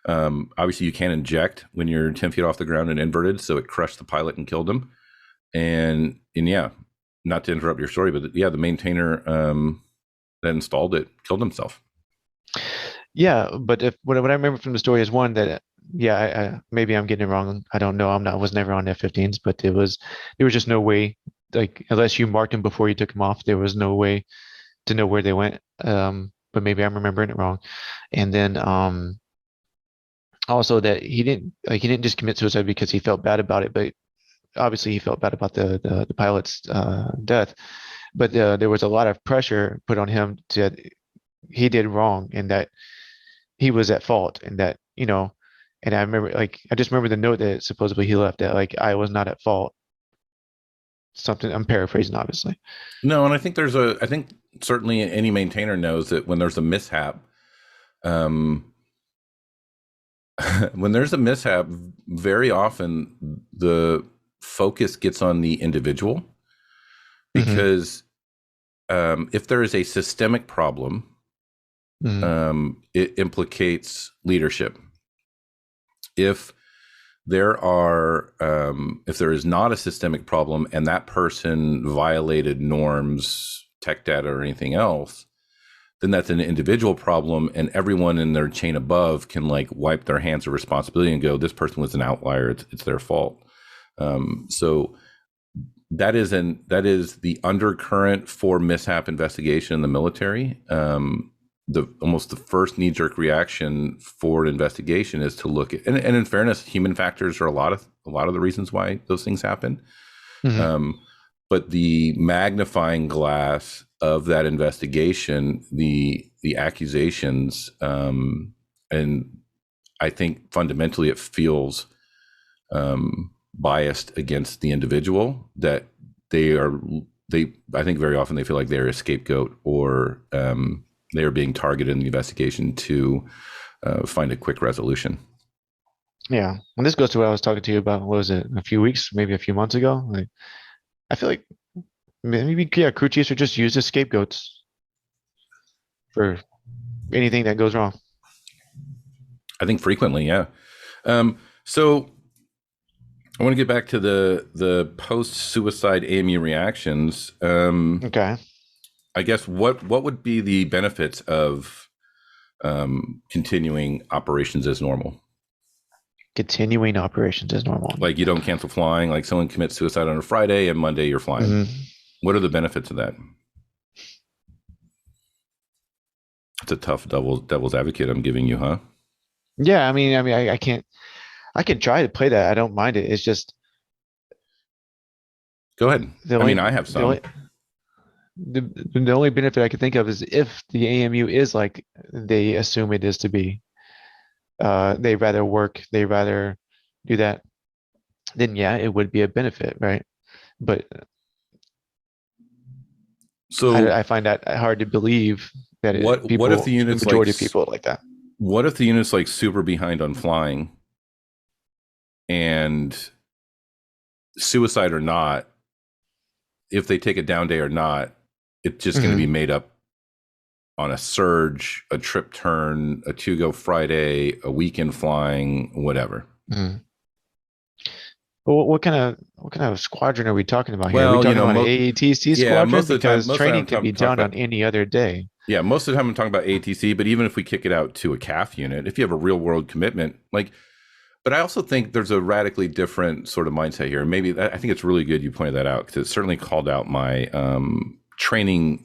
obviously you can't inject when you're 10 feet off the ground and inverted, so it crushed the pilot and killed him. And yeah, not to interrupt your story, but the maintainer that installed it killed himself. Yeah, but what I remember from the story is one that maybe I'm getting it wrong. I don't know. I was never on F-15s, but there was just no way, like, unless you marked them before you took them off, there was no way to know where they went. But maybe I'm remembering it wrong. And then also that he didn't just commit suicide because he felt bad about it, but obviously he felt bad about the pilot's death. But there was a lot of pressure put on him that he did wrong and that he was at fault and that, and I remember like I just remember the note that supposedly he left that like I was not at fault. Something I'm paraphrasing, obviously. No, and I think certainly any maintainer knows that when there's a mishap, um, when there's a mishap, very often the focus gets on the individual Hmm. because if there is a systemic problem, Hmm. it implicates leadership. If if there is not a systemic problem and that person violated norms, tech data, or anything else, then that's an individual problem, and everyone in their chain above can like wipe their hands of responsibility and go, "This person was an outlier; it's their fault." So that is the undercurrent for mishap investigation in the military. The almost the first knee jerk reaction for an investigation is to look at, and in fairness, human factors are a lot of the reasons why those things happen. Hmm. Um, but the magnifying glass of that investigation, the accusations, and I think fundamentally it feels biased against the individual, that they are they I think very often they feel like they're a scapegoat, or they are being targeted in the investigation to find a quick resolution. Yeah. And this goes to what I was talking to you about, what was it, a few weeks, maybe a few months ago? Like, I feel like maybe, yeah, crew chiefs are just used as scapegoats for anything that goes wrong. I think frequently, yeah. So I want to get back to the post suicide AMU reactions. Okay. I guess what would be the benefits of continuing operations as normal? Continuing operations as normal. Like you don't cancel flying. Like someone commits suicide on a Friday and Monday you're flying. Hmm. What are the benefits of that? It's a tough devil's advocate I'm giving you, huh? Yeah, I can't, I can try to play that. I don't mind it. It's just Go ahead. the I mean, only, I have the only, some. the only benefit I can think of is if the AMU is like they assume it is to be. They rather work, they rather do that. Then yeah, it would be a benefit, right? But So I find that hard to believe that what if the majority of people are like that. the unit's like super behind on flying, and suicide or not, if they take a down day or not, it's just going to be Hmm. made up on a surge, a trip turn, a to go Friday, a weekend flying, whatever. Hmm. But what kind of squadron are we talking about here? Are we Well, talking about an AATC yeah, squadron? Because most of the time training can be I'm talking done about, on any other day. yeah, most of the time I'm talking about ATC, but even if we kick it out to a CAF unit, if you have a real world commitment, like, but I also think there's a radically different sort of mindset here. Maybe I think it's really good you pointed that out, because it certainly called out my training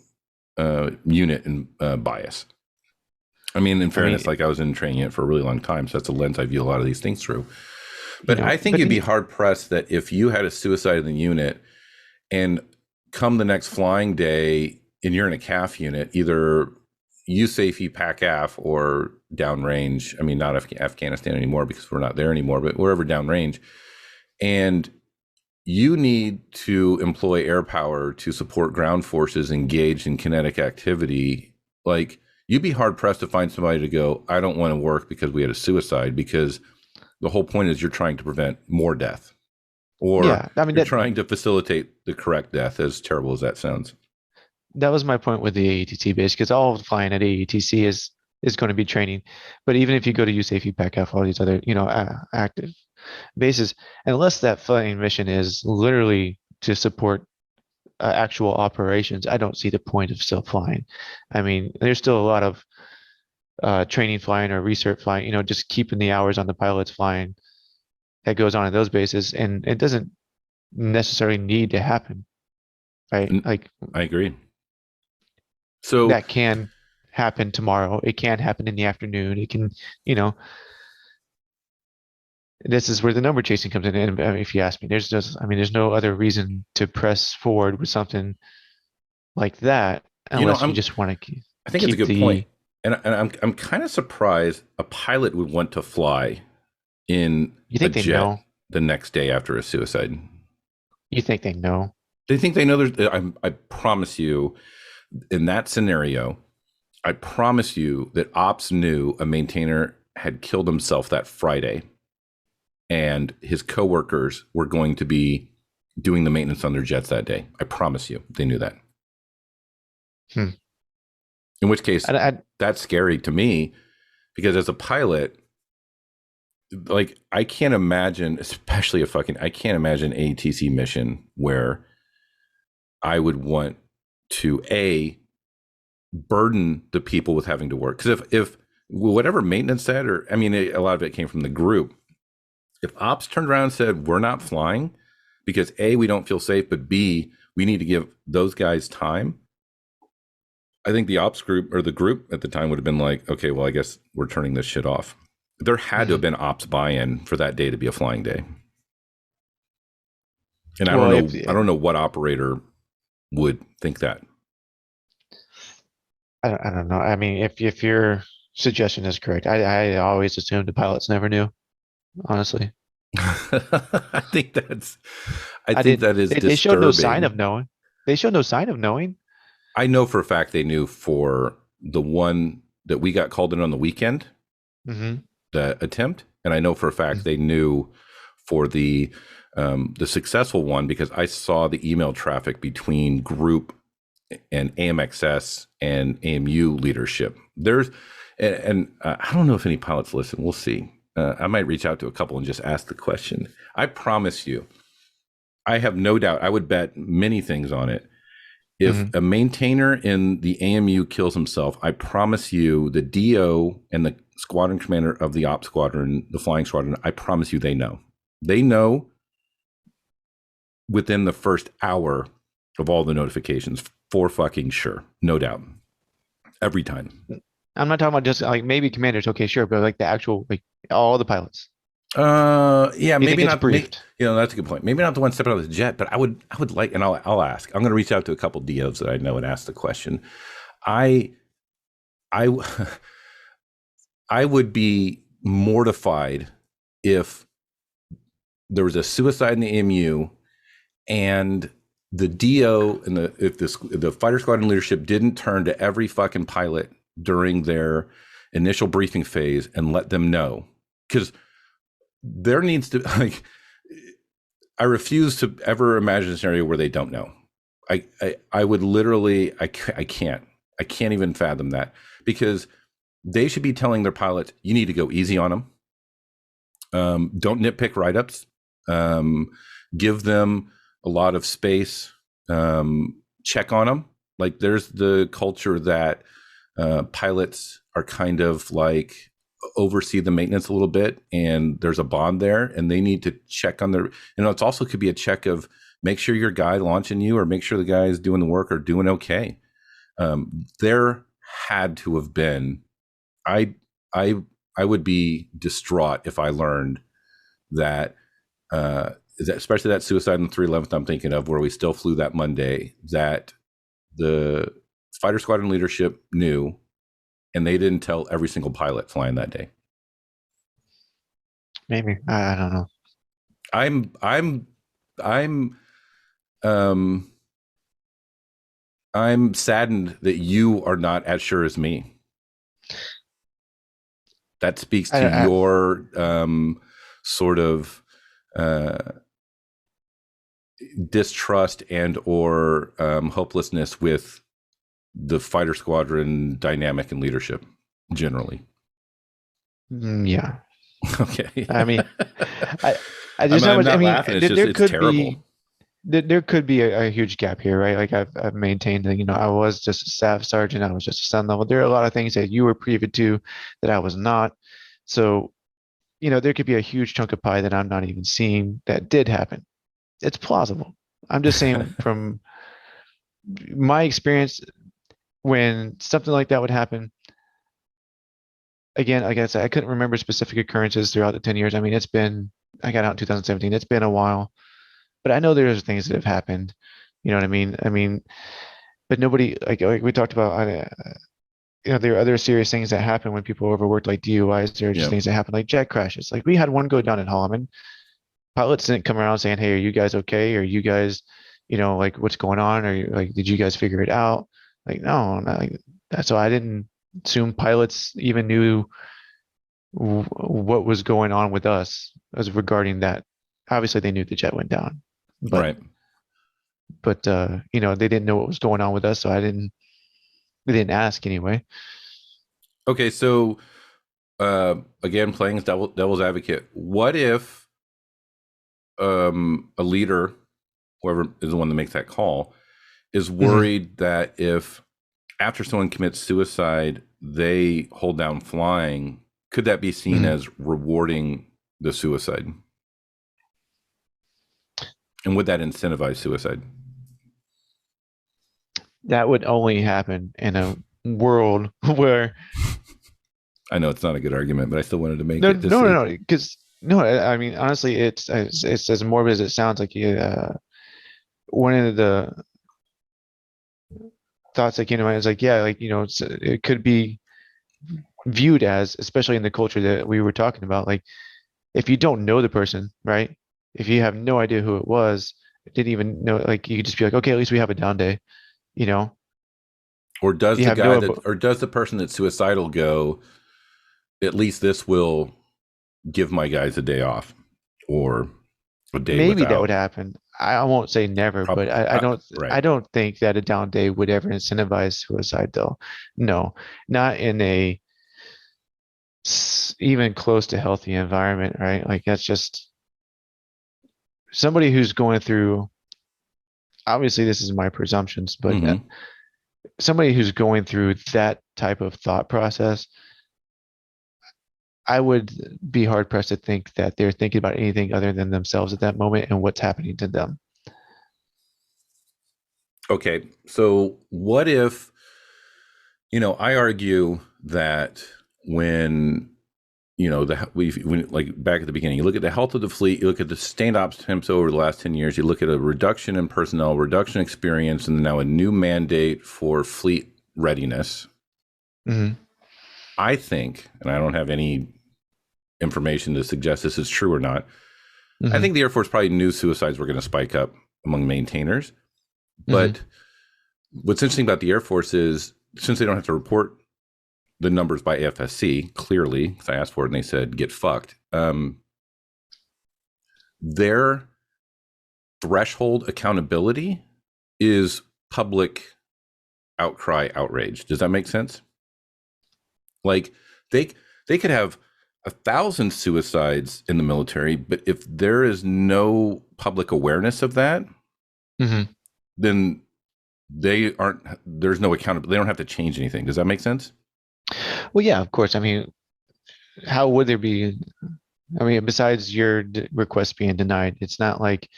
unit and bias. I mean, in I fairness, mean, like I was in training it for a really long time, so that's a lens I view a lot of these things through. But I think but you'd then be hard pressed that if you had a suicide in the unit and come the next flying day and you're in a CAF unit, either USAFE, PACAF, or downrange. I mean, not Afghanistan anymore because we're not there anymore, but wherever downrange. And you need to employ air power to support ground forces engaged in kinetic activity. Like, you'd be hard pressed to find somebody to go, I don't want to work because we had a suicide, because the whole point is you're trying to prevent more death, or yeah, I mean you're that trying to facilitate the correct death, as terrible as that sounds. that was my point with the AETC base because all flying at AETC is going to be training. But even if you go to USAFE, PACAF, all these other active bases, unless that flying mission is literally to support actual operations, I don't see the point of still flying. I mean, there's still a lot of training flying or research flying, just keeping the hours on the pilots flying that goes on at those bases, and it doesn't necessarily need to happen, right? And Like I agree. So that can happen tomorrow. It can happen in the afternoon. It can, you know, this is where the number chasing comes in. And I mean, if you ask me, there's no other reason to press forward with something like that You know, unless you just want to I think it's a keep good point. the. And I'm kind of surprised a pilot would want to fly in You a think they jet know? the next day after a suicide. You think they know? They think they know there's, I promise you, in that scenario, I promise you that ops knew a maintainer had killed himself that Friday and his coworkers were going to be doing the maintenance on their jets that day. I promise you, they knew that. Hmm. In which case, I, that's scary to me because as a pilot, like I can't imagine, especially I can't imagine a ATC mission where I would want to burden the people with having to work. Because if whatever maintenance said, or I mean, a lot of it came from the group. If ops turned around and said, we're not flying because A, we don't feel safe, but B, we need to give those guys time. I think the ops group or the group at the time would have been like, okay, well, I guess we're turning this shit off. There had to have been ops buy-in for that day to be a flying day. And I don't know what operator would think that. I don't know. I mean, if your suggestion is correct, I always assumed the pilots never knew. Honestly, I think that is disturbing. They showed no sign of knowing. They showed no sign of knowing. I know for a fact they knew for the one that we got called in on the weekend, the attempt, and I know for a fact they knew for the successful one because I saw the email traffic between group and AMXS and AMU leadership. And I don't know if any pilots listen. We'll see. I might reach out to a couple and just ask the question. I promise you, I have no doubt. I would bet many things on it. If a maintainer in the AMU kills himself, I promise you the DO and the squadron commander of the op squadron, the flying squadron, I promise you they know. They know within the first hour of all the notifications, for fucking sure. No doubt. Every time. I'm not talking about just like maybe commanders, okay, sure, but like the actual like all the pilots. Yeah, maybe not briefed. That's a good point. Maybe not the one stepping out of the jet, but I would like, and I'll ask. I'm going to reach out to a couple DOs that I know and ask the question. I would be mortified if there was a suicide in the AMU and the DO and the fighter squadron leadership didn't turn to every fucking pilot during their initial briefing phase and let them know, because there needs to, like, I refuse to ever imagine a scenario where they don't know. I would literally, I can't even fathom that, because they should be telling their pilots, you need to go easy on them. Don't nitpick write-ups. Give them a lot of space. Check on them. Like, there's the culture that pilots are kind of like oversee the maintenance a little bit, and there's a bond there, and they need to check on their, it's also could be a check of make sure your guy launching you or make sure the guy is doing the work or doing okay. There had to have been, I would be distraught if I learned that, especially that suicide on the 311th I'm thinking of, where we still flew that Monday, that the fighter squadron leadership knew and they didn't tell every single pilot flying that day. Maybe. I don't know. I'm saddened that you are not as sure as me. That speaks to your sort of distrust and or hopelessness with the fighter squadron dynamic and leadership generally. Yeah. Okay. I mean, I just how much. I mean, laughing. It's terrible. There could be a huge gap here, right? Like I've maintained that, I was just a staff sergeant, I was just a sun level. There are a lot of things that you were privy to that I was not. So, there could be a huge chunk of pie that I'm not even seeing that did happen. It's plausible. I'm just saying from my experience, when something like that would happen, again, like I said, I couldn't remember specific occurrences throughout the 10 years. I mean, I got out in 2017. It's been a while, but I know there's things that have happened. You know what I mean? I mean, but nobody, like we talked about, there are other serious things that happen when people overwork, like DUIs. There are just Yeah. things that happen, like jet crashes. Like we had one go down in Holloman. Pilots didn't come around saying, "Hey, are you guys okay? Are you guys, like what's going on? Or like, did you guys figure it out?" Like, no, not like that. So I didn't assume pilots even knew what was going on with us as regarding that. Obviously, they knew the jet went down, but Right. they didn't know what was going on with us, so we didn't ask anyway. Okay. So, again, playing as devil's advocate, what if a leader, whoever is the one that makes that call, is worried that if after someone commits suicide, they hold down flying, could that be seen as rewarding the suicide? And would that incentivize suicide? That would only happen in a world where I know it's not a good argument, but I still wanted to make no, it to no, see. no, no, because no, I mean honestly, it's as morbid as it sounds. Like one of the thoughts that came to mind is like, yeah, like it could be viewed as, especially in the culture that we were talking about, like if you don't know the person, right? If you have no idea who it was, didn't even know, like you could just be like, okay, at least we have a down day, you know. Or does You the have no, guy that, or does the person that's suicidal go, at least this will give my guys a day off or a day maybe that without? would happen. I won't say never, but Probably. Right. I don't think that a down day would ever incentivize suicide though. No, not in a even close to healthy environment, right? Like that's just somebody who's going through, obviously this is my presumptions, but Mm-hmm. somebody who's going through that type of thought process, I would be hard pressed to think that they're thinking about anything other than themselves at that moment and what's happening to them. Okay. So what if, I argue that when, when like back at the beginning, you look at the health of the fleet, you look at the sustained ops temps over the last 10 years, you look at a reduction in personnel, reduction in experience, and now a new mandate for fleet readiness. Mm-hmm. I think, and I don't have any information to suggest this is true or not, I Mm-hmm. think the Air Force probably knew suicides were going to spike up among maintainers. Mm-hmm. But what's interesting about the Air Force is since they don't have to report the numbers by AFSC, clearly, because I asked for it and they said, get fucked. Their threshold accountability is public outcry outrage. Does that make sense? Like they could have 1,000 suicides in the military, but if there is no public awareness of that, Mm-hmm. then there's no accountability. They don't have to change anything. Does that make sense? Well, yeah, of course. I mean, how would there be? I mean, besides your request being denied, it's not like,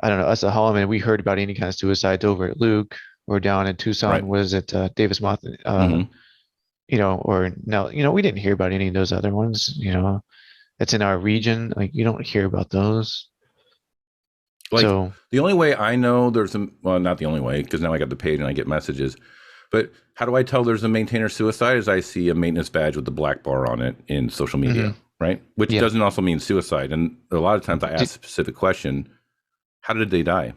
I don't know, us at Holloman, we heard about any kind of suicides over at Luke or down in Right. Tucson, was it Davis Moth, Mm-hmm. or no, we didn't hear about any of those other ones, it's in our region. Like, you don't hear about those. Like So, the only way I know well, not the only way, because now I got the page and I get messages. But how do I tell there's a maintainer suicide? Is I see a maintenance badge with the black bar on it in social media, mhm, right? Which yeah. doesn't also mean suicide. And a lot of times I ask a specific question, how did they die?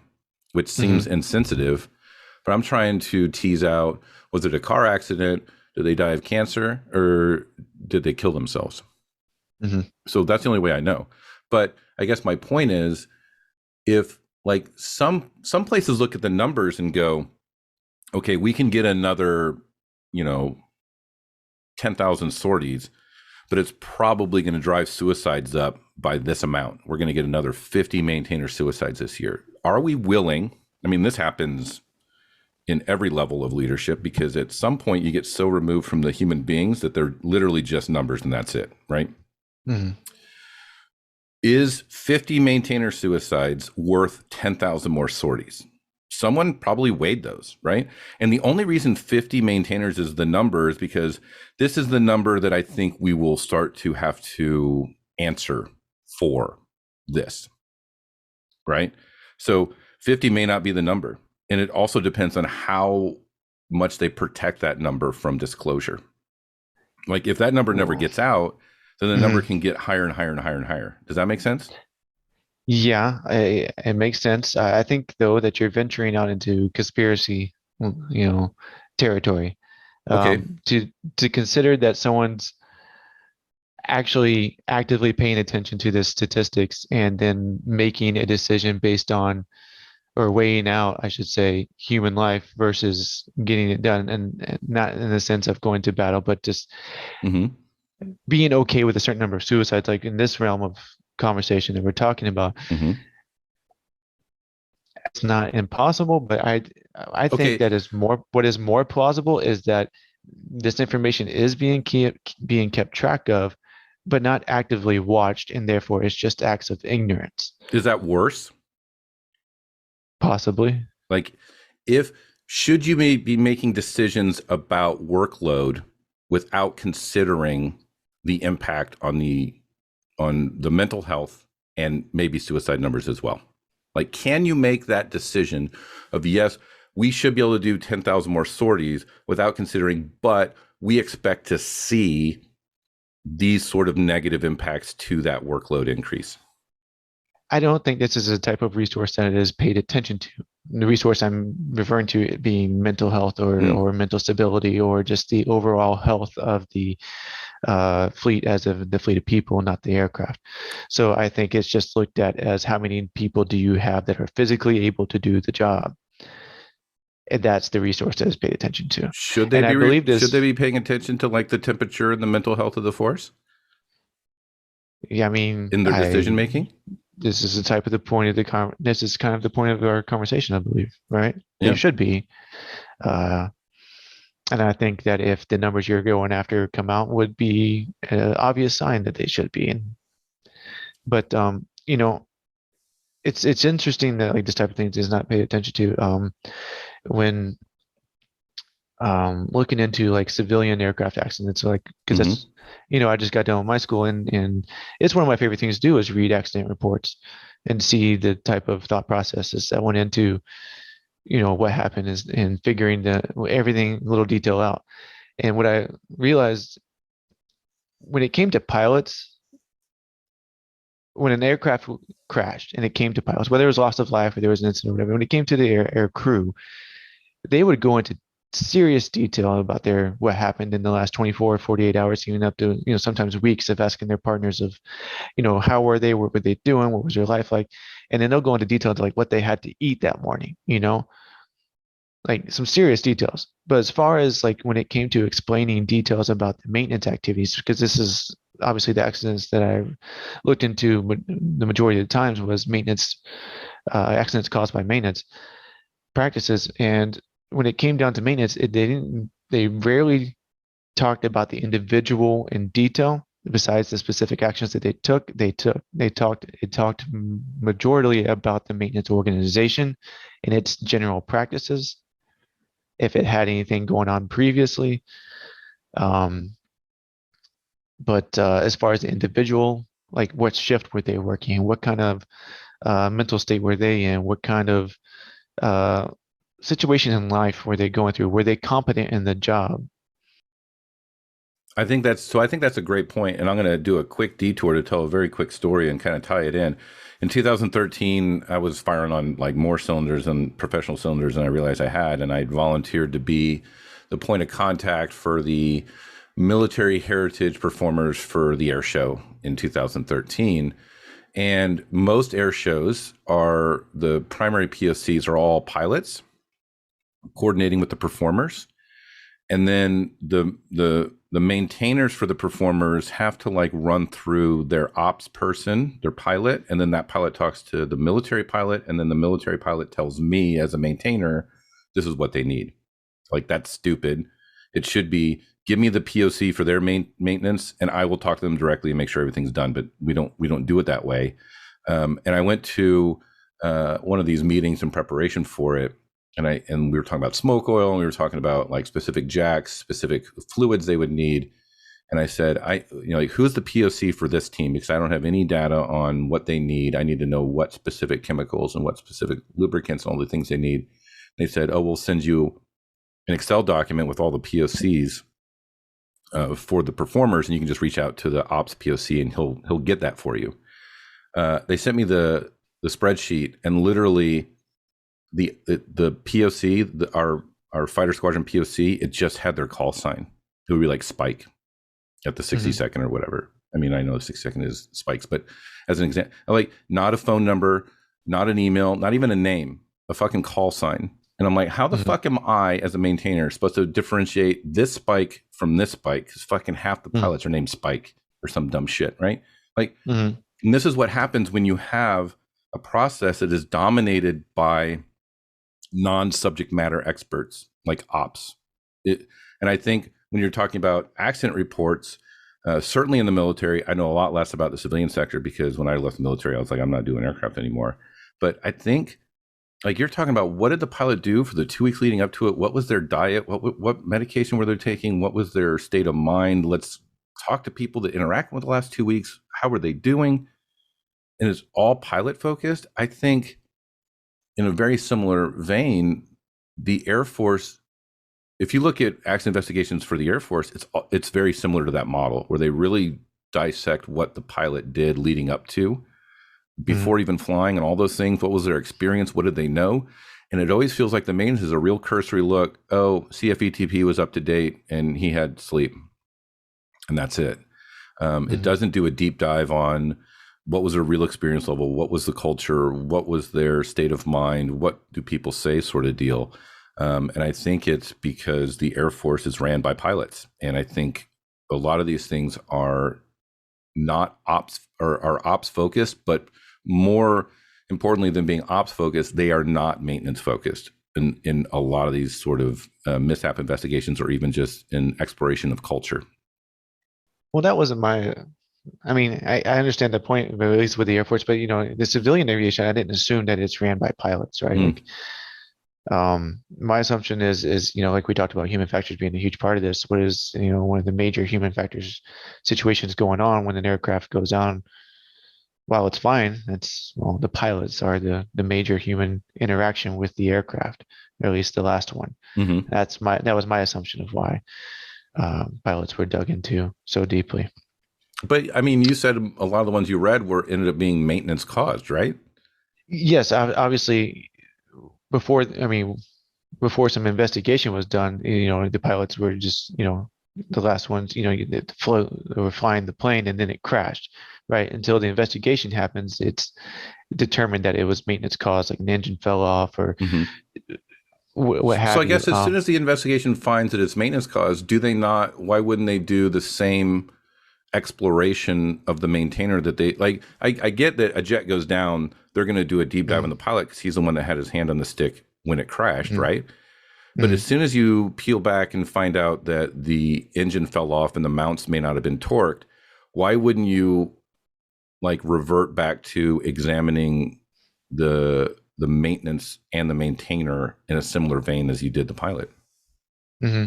Which seems Mhm. insensitive, but I'm trying to tease out, was it a car accident? Did they die of cancer or did they kill themselves? Mhm. So that's the only way I know. But I guess my point is, if like some places look at the numbers and go, okay, we can get another, 10,000 sorties, but it's probably going to drive suicides up by this amount. We're going to get another 50 maintainer suicides this year. Are we willing? I mean, this happens in every level of leadership because at some point you get so removed from the human beings that they're literally just numbers and that's it, right? Mhm. Is 50 maintainer suicides worth 10,000 more sorties? someone probably weighed those, right? And the only reason 50 maintainers is the number is because this is the number that I think we will start to have to answer for this, right? So 50 may not be the number. And it also depends on how much they protect that number from disclosure. Like if that number never gets out, then the number can get higher and higher and higher and higher. Does that make sense? Yeah, it makes sense. I think though that you're venturing out into conspiracy, territory. Okay. To consider that someone's actually actively paying attention to the statistics and then making a decision based on or weighing out, I should say, human life versus getting it done, and not in the sense of going to battle, but just being okay with a certain number of suicides, like in this realm of conversation that we're talking about. It's not impossible, but I think that is more, what is more plausible is that this information is being kept track of, but not actively watched, and therefore it's just acts of ignorance. Is that worse? Possibly. Like, should you be making decisions about workload without considering the impact on the mental health and maybe suicide numbers as well? Like, can you make that decision of, yes, we should be able to do 10,000 more sorties without considering, but we expect to see these sort of negative impacts to that workload increase? I don't think this is a type of resource that is paid attention to. The resource I'm referring to being mental health or mental stability, or just the overall health of the fleet, as of the fleet of people, not the aircraft. So I think it's just looked at as how many people do you have that are physically able to do the job. And that's the resource that is paid attention to. Should they be paying attention to like the temperature and the mental health of the force? Yeah, I mean, in their decision making. This is kind of the point of our conversation, I believe, right? Yeah. They should be. And I think that if the numbers you're going after come out, would be an obvious sign that they should be. But it's interesting that like this type of thing is not paid attention to. When looking into like civilian aircraft accidents, like, because that's, I just got done with my school, and it's one of my favorite things to do is read accident reports and see the type of thought processes that went into, what happened, is in figuring everything little detail out. And what I realized when it came to pilots, when an aircraft crashed and it came to pilots, whether it was loss of life or there was an incident or whatever, when it came to the air crew, they would go into serious detail about what happened in the last 24 or 48 hours, even up to, sometimes weeks, of asking their partners of, how were they, what were they doing, what was their life like? And then they'll go into detail to like what they had to eat that morning, like some serious details. But as far as like when it came to explaining details about the maintenance activities, because this is obviously the accidents that I looked into, but the majority of the times was maintenance, accidents caused by maintenance practices. And when it came down to maintenance, they rarely talked about the individual in detail. Besides the specific actions that they took, it talked majorly about the maintenance organization and its general practices, if it had anything going on previously. But as far as the individual, like what shift were they working, what kind of mental state were they in, what kind of situation in life were they going through, were they competent in the job? I think that's a great point, and I'm going to do a quick detour to tell a very quick story and kind of tie it in. In 2013, I was firing on like more cylinders and professional cylinders than I realized I had, and I volunteered to be the point of contact for the military heritage performers for the air show in 2013. And most air shows are, the primary POCs are all pilots coordinating with the performers. And then the maintainers for the performers have to like run through their ops person, their pilot, and then that pilot talks to the military pilot, and then the military pilot tells me as a maintainer, this is what they need. Like, that's stupid. It should be, give me the POC for their maintenance, and I will talk to them directly and make sure everything's done. But we don't do it that way. And I went to one of these meetings in preparation for it, and we were talking about smoke oil, and we were talking about like specific jacks, specific fluids they would need. And I said, like, who's the POC for this team? Because I don't have any data on what they need. I need to know what specific chemicals and what specific lubricants and all the things they need. They said, oh, we'll send you an Excel document with all the POCs for the performers, and you can just reach out to the ops POC, and he'll get that for you. They sent me the spreadsheet, and literally the POC, our fighter squadron POC, it just had their call sign. It would be like Spike at the 60-second or whatever. I mean, I know the 60-second is Spikes, but as an example, like not a phone number, not an email, not even a name, a fucking call sign. And I'm like, how the fuck am I, as a maintainer, supposed to differentiate this Spike from this Spike? Because fucking half the pilots are named Spike or some dumb shit, right? Like, and this is what happens when you have a process that is dominated by non-subject matter experts like ops. And I think when you're talking about accident reports, certainly in the military, I know a lot less about the civilian sector, because when I left the military, I was like, I'm not doing aircraft anymore. But I think, like, you're talking about, what did the pilot do for the 2 weeks leading up to it? What was their diet? What medication were they taking? What was their state of mind? Let's talk to people that interacted with the last 2 weeks. How were they doing? And it's all pilot focused. I think in a very similar vein, the Air Force, if you look at accident investigations for the Air Force, it's very similar to that model, where they really dissect what the pilot did leading up to, before even flying, and all those things. What was their experience? What did they know? And it always feels like the maintenance is a real cursory look. Oh, CFETP was up to date and he had sleep, and that's it. It doesn't do a deep dive on what was their real experience level, what was the culture, what was their state of mind, what do people say, sort of deal. And I think it's because the Air Force is ran by pilots, and I think a lot of these things are not ops, or are ops focused, but more importantly than being ops focused, they are not maintenance focused in a lot of these sort of mishap investigations, or even just in exploration of culture. Well, that wasn't my. I mean, I understand the point, but at least with the Air Force, but the civilian aviation, I didn't assume that it's ran by pilots, right? Like, my assumption is like we talked about, human factors being a huge part of this. What is one of the major human factors situations going on when an aircraft goes down while it's flying? It's, well, the pilots are the major human interaction with the aircraft, or at least the last one. That was my assumption of why pilots were dug into so deeply. But I mean, you said a lot of the ones you read ended up being maintenance caused, right? Yes, obviously. Before some investigation was done, the pilots were just, the last ones, they were flying the plane, and then it crashed, right? Until the investigation happens, it's determined that it was maintenance caused, like an engine fell off or what have you. So I guess as soon as the investigation finds that it's maintenance caused, why wouldn't they do the same exploration of the maintainer that they like? I get that a jet goes down, they're going to do a deep dive on the pilot, because he's the one that had his hand on the stick when it crashed, right? But as soon as you peel back and find out that the engine fell off and the mounts may not have been torqued, why wouldn't you like revert back to examining the maintenance and the maintainer in a similar vein as you did the pilot? Yeah,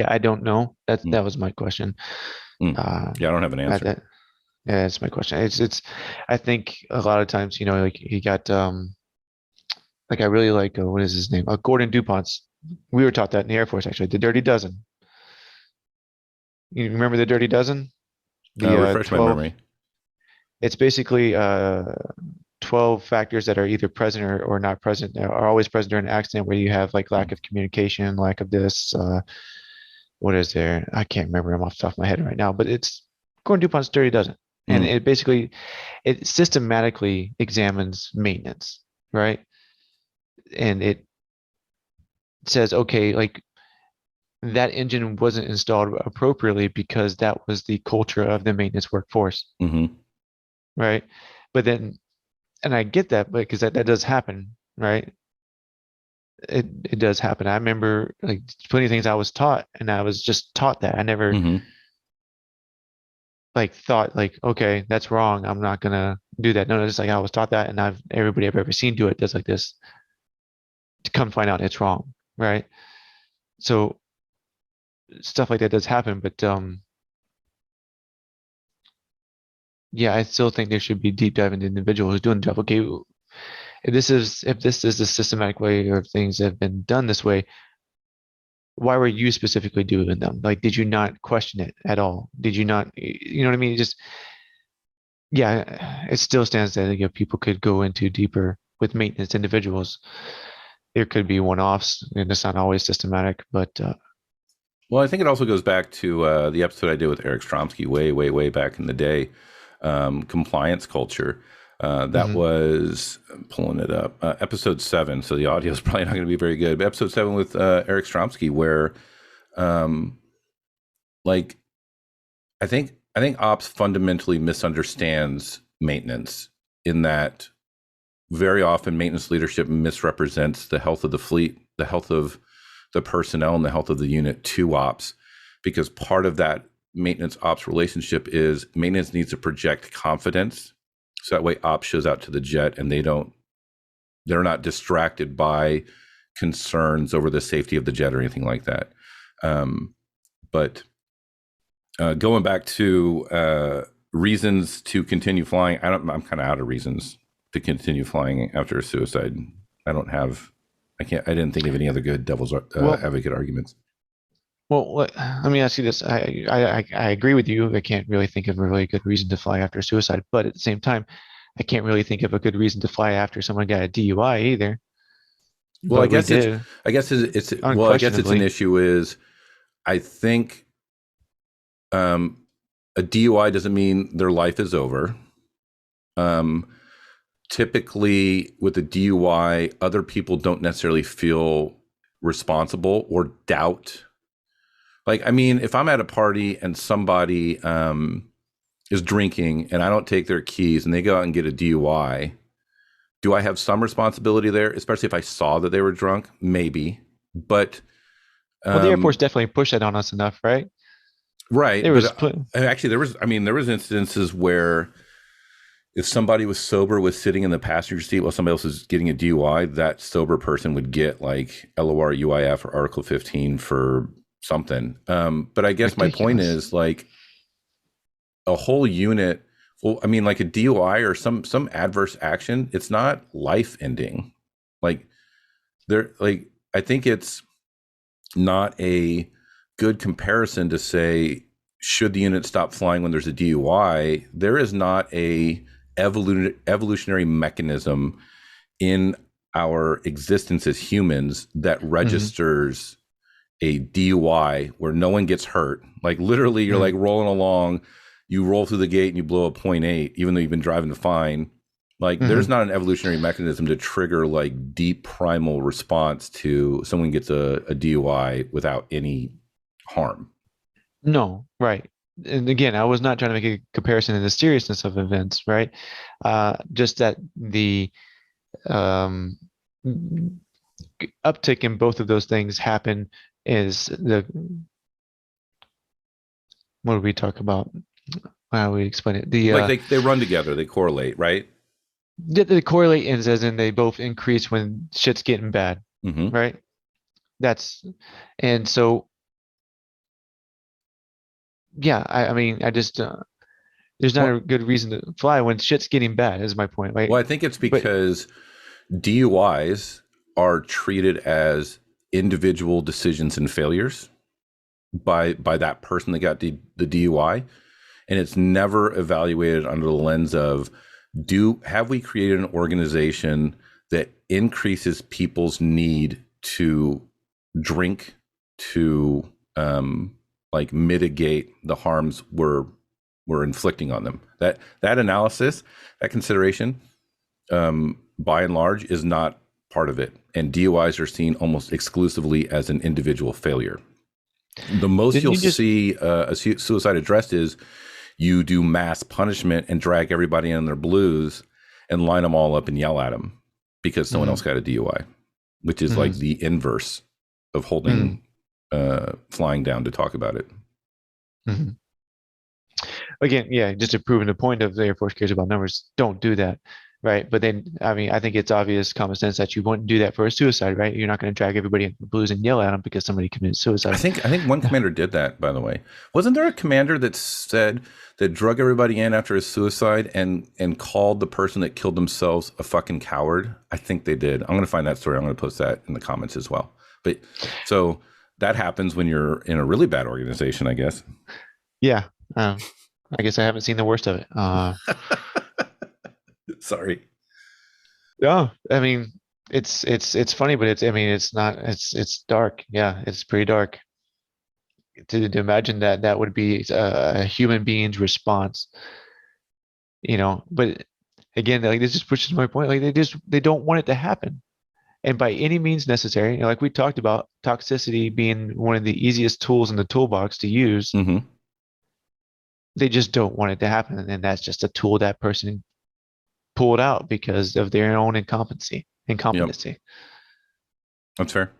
I don't know. That was my question. Yeah, I don't have an answer. Yeah, that's my question. It's I think a lot of times, like he got like, I really like what is his name? Gordon DuPont's. We were taught that in the Air Force, actually. The Dirty Dozen. You remember the Dirty Dozen? Refresh 12, my memory. It's basically 12 factors that are either present or not present, are always present during an accident, where you have like lack of communication, lack of this. What is there? I can't remember them off the top of my head right now, but it's Gordon DuPont's Dirty Dozen. And it systematically examines maintenance, right? And it says, okay, like, that engine wasn't installed appropriately because that was the culture of the maintenance workforce, right? But then, and I get that, because that does happen, right? It does happen. I remember like plenty of things I was taught, and I was just taught that. I never like thought like, okay, that's wrong. I'm not gonna do that. No, it's like I was taught that, and everybody I've ever seen do it does like this. To come find out it's wrong, right? So stuff like that does happen, but yeah, I still think there should be deep dive into individuals who's doing the job. Okay, if this is the systematic way or things that have been done this way, why were you specifically doing them? Like, did you not question it at all? Did you not, you know what I mean? It just, yeah, it still stands that, you know, people could go into deeper with maintenance individuals. There could be one-offs, and it's not always systematic, but well, I think it also goes back to the episode I did with Eric Stromsky way back in the day, compliance culture. That was, I'm pulling it up, episode 7. So the audio is probably not going to be very good. But episode 7 with Eric Stromsky, where, like, I think ops fundamentally misunderstands maintenance in that very often maintenance leadership misrepresents the health of the fleet, the health of the personnel, and the health of the unit to ops, because part of that maintenance ops relationship is maintenance needs to project confidence, so that way ops shows out to the jet and they're not distracted by concerns over the safety of the jet or anything like that. But going back to reasons to continue flying, I'm kind of out of reasons to continue flying after a suicide. I didn't think of any other good devil's advocate arguments. well, let me ask you this. I agree with you. I can't really think of a really good reason to fly after suicide, but at the same time, I can't really think of a good reason to fly after someone got a DUI either. Well, But I guess it's an issue is, I think a DUI doesn't mean their life is over. Typically with a DUI, other people don't necessarily feel responsible or doubt. Like, I mean, if I'm at a party and somebody is drinking and I don't take their keys and they go out and get a DUI, do I have some responsibility there? Especially if I saw that they were drunk, maybe. But well, the airport's definitely pushed that on us enough, right? Right. There was actually there was incidences where if somebody was sober, was sitting in the passenger seat while somebody else was getting a DUI, that sober person would get like LOR, UIF, or Article 15 for something. But I guess my point is, like, a whole unit, well, I mean, like a DUI or some adverse action, it's not life ending. Like, I think it's not a good comparison to say, should the unit stop flying when there's a DUI? There is not a evolutionary mechanism in our existence as humans that registers a DUI where no one gets hurt. Like, literally, you're like rolling along, you roll through the gate and you blow a 0.8, even though you've been driving fine. Like, there's not an evolutionary mechanism to trigger like deep primal response to someone gets a DUI without any harm. No, right. And again, I was not trying to make a comparison in the seriousness of events, right? Just that the uptick in both of those things happen is what do we talk about? How do we explain it? Like they run together, they correlate, right? They correlate as in they both increase when shit's getting bad, right? And so, yeah, I mean, I just there's not a good reason to fly when shit's getting bad, is my point. Right? Well, I think it's because DUIs are treated as individual decisions and failures by that person that got the DUI, and it's never evaluated under the lens of, have we created an organization that increases people's need to drink to like mitigate the harms we're inflicting on them. That analysis, that consideration, by and large, is not part of it. And DUIs are seen almost exclusively as an individual failure. The most you'll see a suicide addressed is you do mass punishment and drag everybody in their blues and line them all up and yell at them because someone else got a DUI, which is like the inverse of holding flying down to talk about it. again, yeah, just to prove the point of the Air Force cares about numbers, don't do that, right? But then, I mean, I think it's obvious common sense that you wouldn't do that for a suicide, right? You're not going to drag everybody into the blues and yell at them because somebody committed suicide. I think one commander did that, by the way. Wasn't there a commander that said that drug everybody in after his suicide and called the person that killed themselves a fucking coward? I think they did. I'm going to find that story. I'm going to post that in the comments as well. But so that happens when you're in a really bad organization, I guess. Yeah. I guess I haven't seen the worst of it. Sorry. Yeah, I mean, it's funny, but I mean, it's not, it's dark. Yeah, it's pretty dark to imagine that that would be a human being's response, but again, like this just pushes my point. Like they don't want it to happen. And by any means necessary, like we talked about toxicity being one of the easiest tools in the toolbox to use, Mm-hmm. they just don't want it to happen. And that's just a tool that person pulled out because of their own incompetency. Yep. That's fair.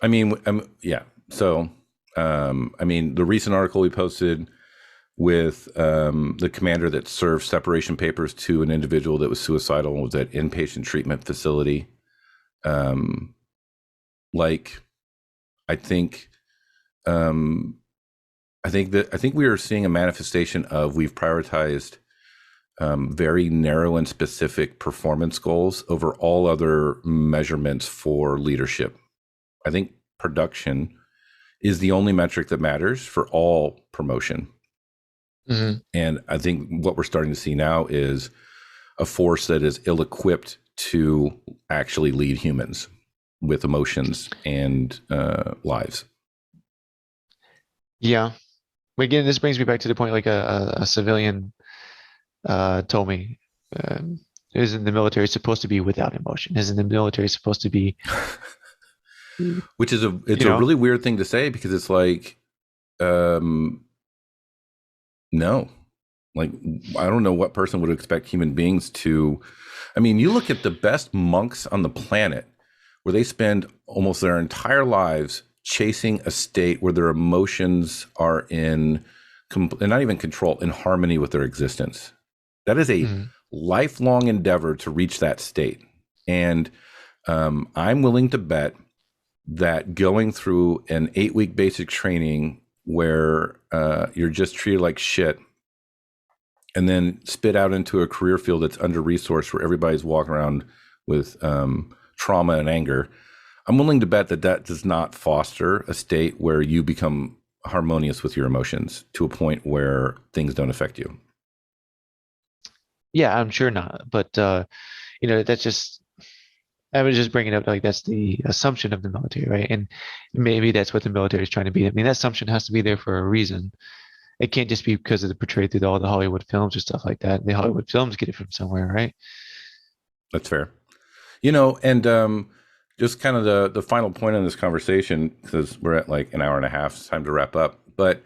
I mean, yeah. So, I mean, the recent article we posted with the commander that served separation papers to an individual that was suicidal and was at inpatient treatment facility. Like, I think, I think we are seeing a manifestation of we've prioritized very narrow and specific performance goals over all other measurements for leadership. I think production is the only metric that matters for all promotion. Mm-hmm. And I think what we're starting to see now is a force that is ill-equipped to actually lead humans with emotions and lives. Yeah. Again, this brings me back to the point like a civilian told me, isn't the military supposed to be without emotion? Isn't the military supposed to be which is a really weird thing to say because it's like no, like I don't know what person would expect human beings to. I mean, you look at the best monks on the planet where they spend almost their entire lives chasing a state where their emotions are in not even control, in harmony with their existence. That is a lifelong endeavor to reach that state. And I'm willing to bet that going through an 8-week basic training where you're just treated like shit and then spit out into a career field that's under-resourced where everybody's walking around with trauma and anger, I'm willing to bet that that does not foster a state where you become harmonious with your emotions to a point where things don't affect you. Yeah, I'm sure not. But that's just, I was just bringing up like that's the assumption of the military, right? And maybe that's what the military is trying to be. I mean, that assumption has to be there for a reason. It can't just be because of the portrayed through all the Hollywood films or stuff like that. The Hollywood films get it from somewhere, right? That's fair. And just kind of the final point on this conversation, because we're at like an hour and a half, it's time to wrap up. But,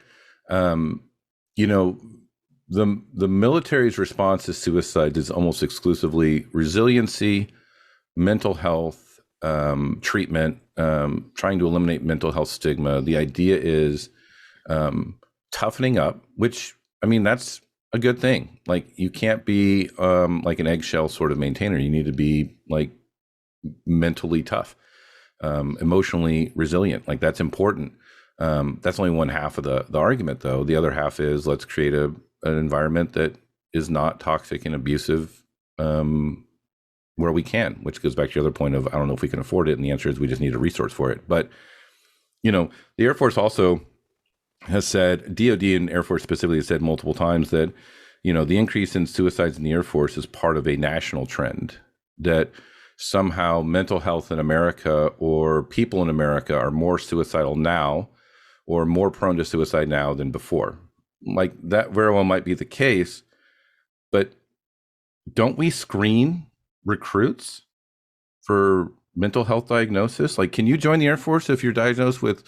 the military's response to suicide is almost exclusively resiliency, mental health, treatment, trying to eliminate mental health stigma. The idea is toughening up, which, I mean, that's a good thing. Like, you can't be like an eggshell sort of maintainer. You need to be like mentally tough, emotionally resilient. Like, that's important. That's only one half of the argument, though. The other half is let's create an environment that is not toxic and abusive where we can, which goes back to your other point of, I don't know if we can afford it. And the answer is we just need a resource for it. But, the Air Force also has said, DOD and Air Force specifically has said multiple times that, the increase in suicides in the Air Force is part of a national trend, that somehow mental health in America or people in America are more suicidal now or more prone to suicide now than before. Like, that very well might be the case, but don't we screen recruits for mental health diagnosis? Like, can you join the Air Force if you're diagnosed with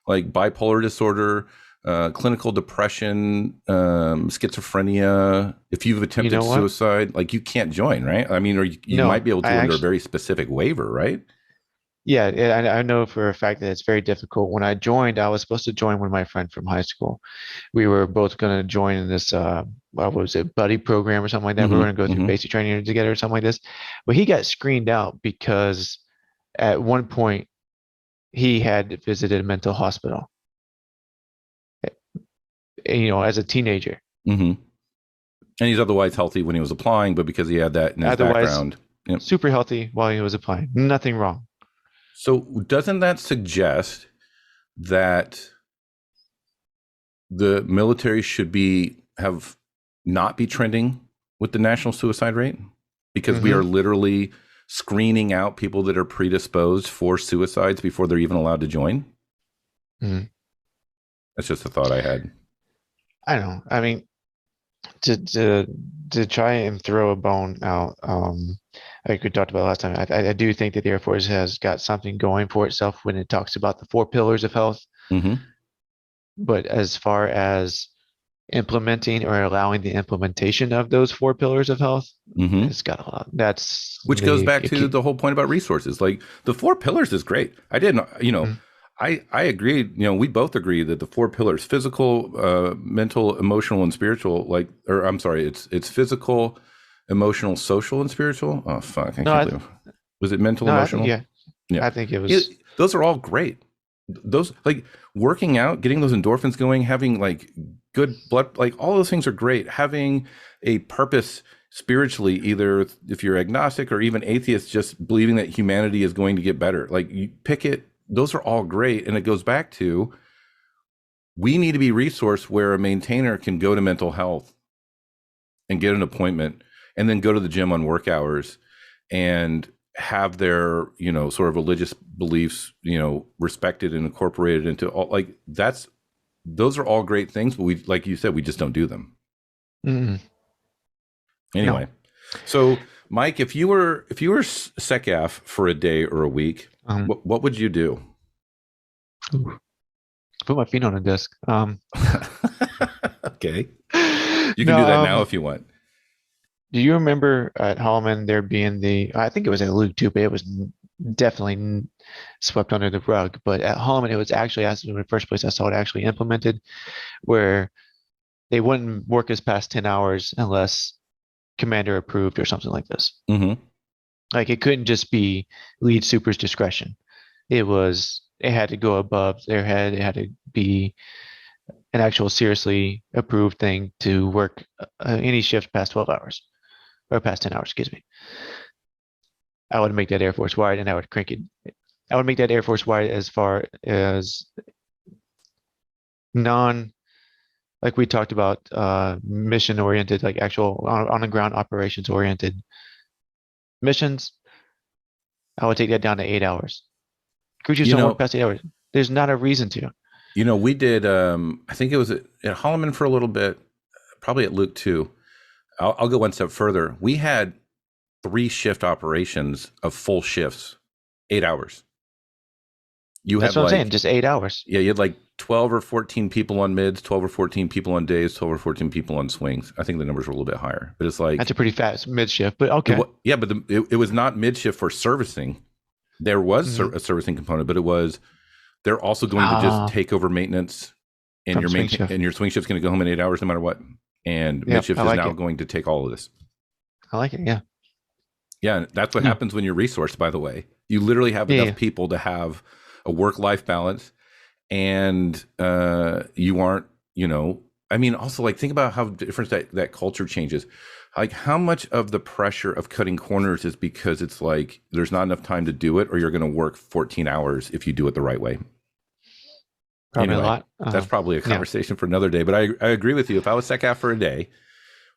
like bipolar disorder, clinical depression, schizophrenia? If you've attempted suicide, like, you can't join, right? I mean, or you might be able to under a very specific waiver, right? Yeah, I know for a fact that it's very difficult. When I joined, I was supposed to join with my friend from high school. We were both going to join in this, what was it, buddy program or something like that. We were going to go through basic training together or something like this. But he got screened out because at one point he had visited a mental hospital, as a teenager. And he's otherwise healthy when he was applying, but because he had that in his Otherwise, background. Yep. super healthy while he was applying. Nothing wrong. So doesn't that suggest that the military should have not be trending with the national suicide rate? Because we are literally screening out people that are predisposed for suicides before they're even allowed to join. That's just a thought I had. I know. I mean, to try and throw a bone out, like we talked about last time, I do think that the Air Force has got something going for itself when it talks about the 4 pillars of health. But as far as implementing or allowing the implementation of those 4 pillars of health, it's got a lot. Which goes back to the whole point about resources. Like the 4 pillars is great. I didn't, I agree. We both agree that the 4 pillars: physical, mental, emotional, and spiritual. It's physical, emotional, social, and spiritual. Oh fuck! I can't believe. Was it mental, emotional? Yeah. I think it was. Those are all great. Those, like working out, getting those endorphins going, having like good blood, like all those things are great. Having a purpose spiritually, either if you're agnostic or even atheist, just believing that humanity is going to get better. Like you pick it. Those are all great. And it goes back to, we need to be resourced where a maintainer can go to mental health and get an appointment and then go to the gym on work hours and have their, sort of religious beliefs, respected and incorporated into all, like those are all great things, but we, like you said, we just don't do them. Anyway. So Mike, if you were SecAF for a day or a week, what would you do? Put my feet on a desk. Okay. You can do that now if you want. Do you remember at Holloman there being I think it was at Luke too, but it was definitely swept under the rug. But at Holloman, it was actually, as in the first place I saw it actually implemented, where they wouldn't work as past 10 hours unless commander approved or something like this. Like it couldn't just be lead super's discretion. It had to go above their head. It had to be an actual seriously approved thing to work any shift past 12 hours or past 10 hours, excuse me. I would make that Air Force wide and I would crank it. I would make that Air Force wide as far as like we talked about, mission oriented, like actual on the ground operations oriented missions. I would take that down to 8 hours. Crew chiefs don't work past 8 hours. There's not a reason to. We did, I think it was at Holloman for a little bit, probably at Luke too. I'll go one step further. We had 3 shift operations of full shifts, 8 hours. That's what I'm saying, just 8 hours. Yeah, you had like 12 or 14 people on mids, 12 or 14 people on days, 12 or 14 people on swings. I think the numbers were a little bit higher, but it's like... That's a pretty fast mid shift, but okay. But it was not mid shift for servicing. There was a servicing component, but they're also going to just take over maintenance, and your swing shift's going to go home in 8 hours no matter what. And mid shift is now going to take all of this. I like it, yeah. Yeah, that's what happens when you're resourced, by the way. You literally have enough people to have a work-life balance, and you aren't, also like think about how different that culture changes. Like how much of the pressure of cutting corners is because it's like there's not enough time to do it, or you're going to work 14 hours if you do it the right way. Probably a lot. That's probably a conversation for another day. But I agree with you. If I was SecAF for a day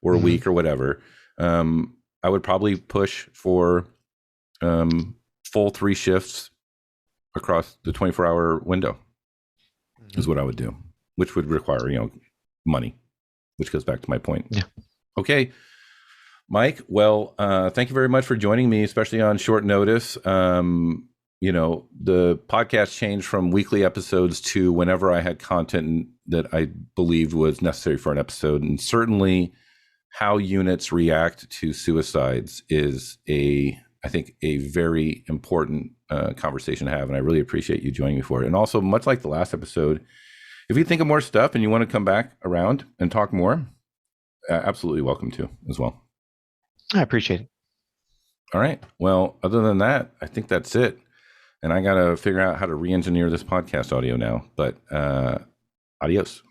or a week or whatever, I would probably push for full 3 shifts across the 24-hour window is what I would do, which would require, money, which goes back to my point. Yeah. Okay. Mike, well, thank you very much for joining me, especially on short notice. The podcast changed from weekly episodes to whenever I had content that I believed was necessary for an episode. And certainly how units react to suicides is a I think, a very important conversation to have, and I really appreciate you joining me for it. And also, much like the last episode, if you think of more stuff and you want to come back around and talk more, absolutely welcome to as well. I appreciate it. All right. Well, other than that, I think that's it. And I got to figure out how to re-engineer this podcast audio now. But adios.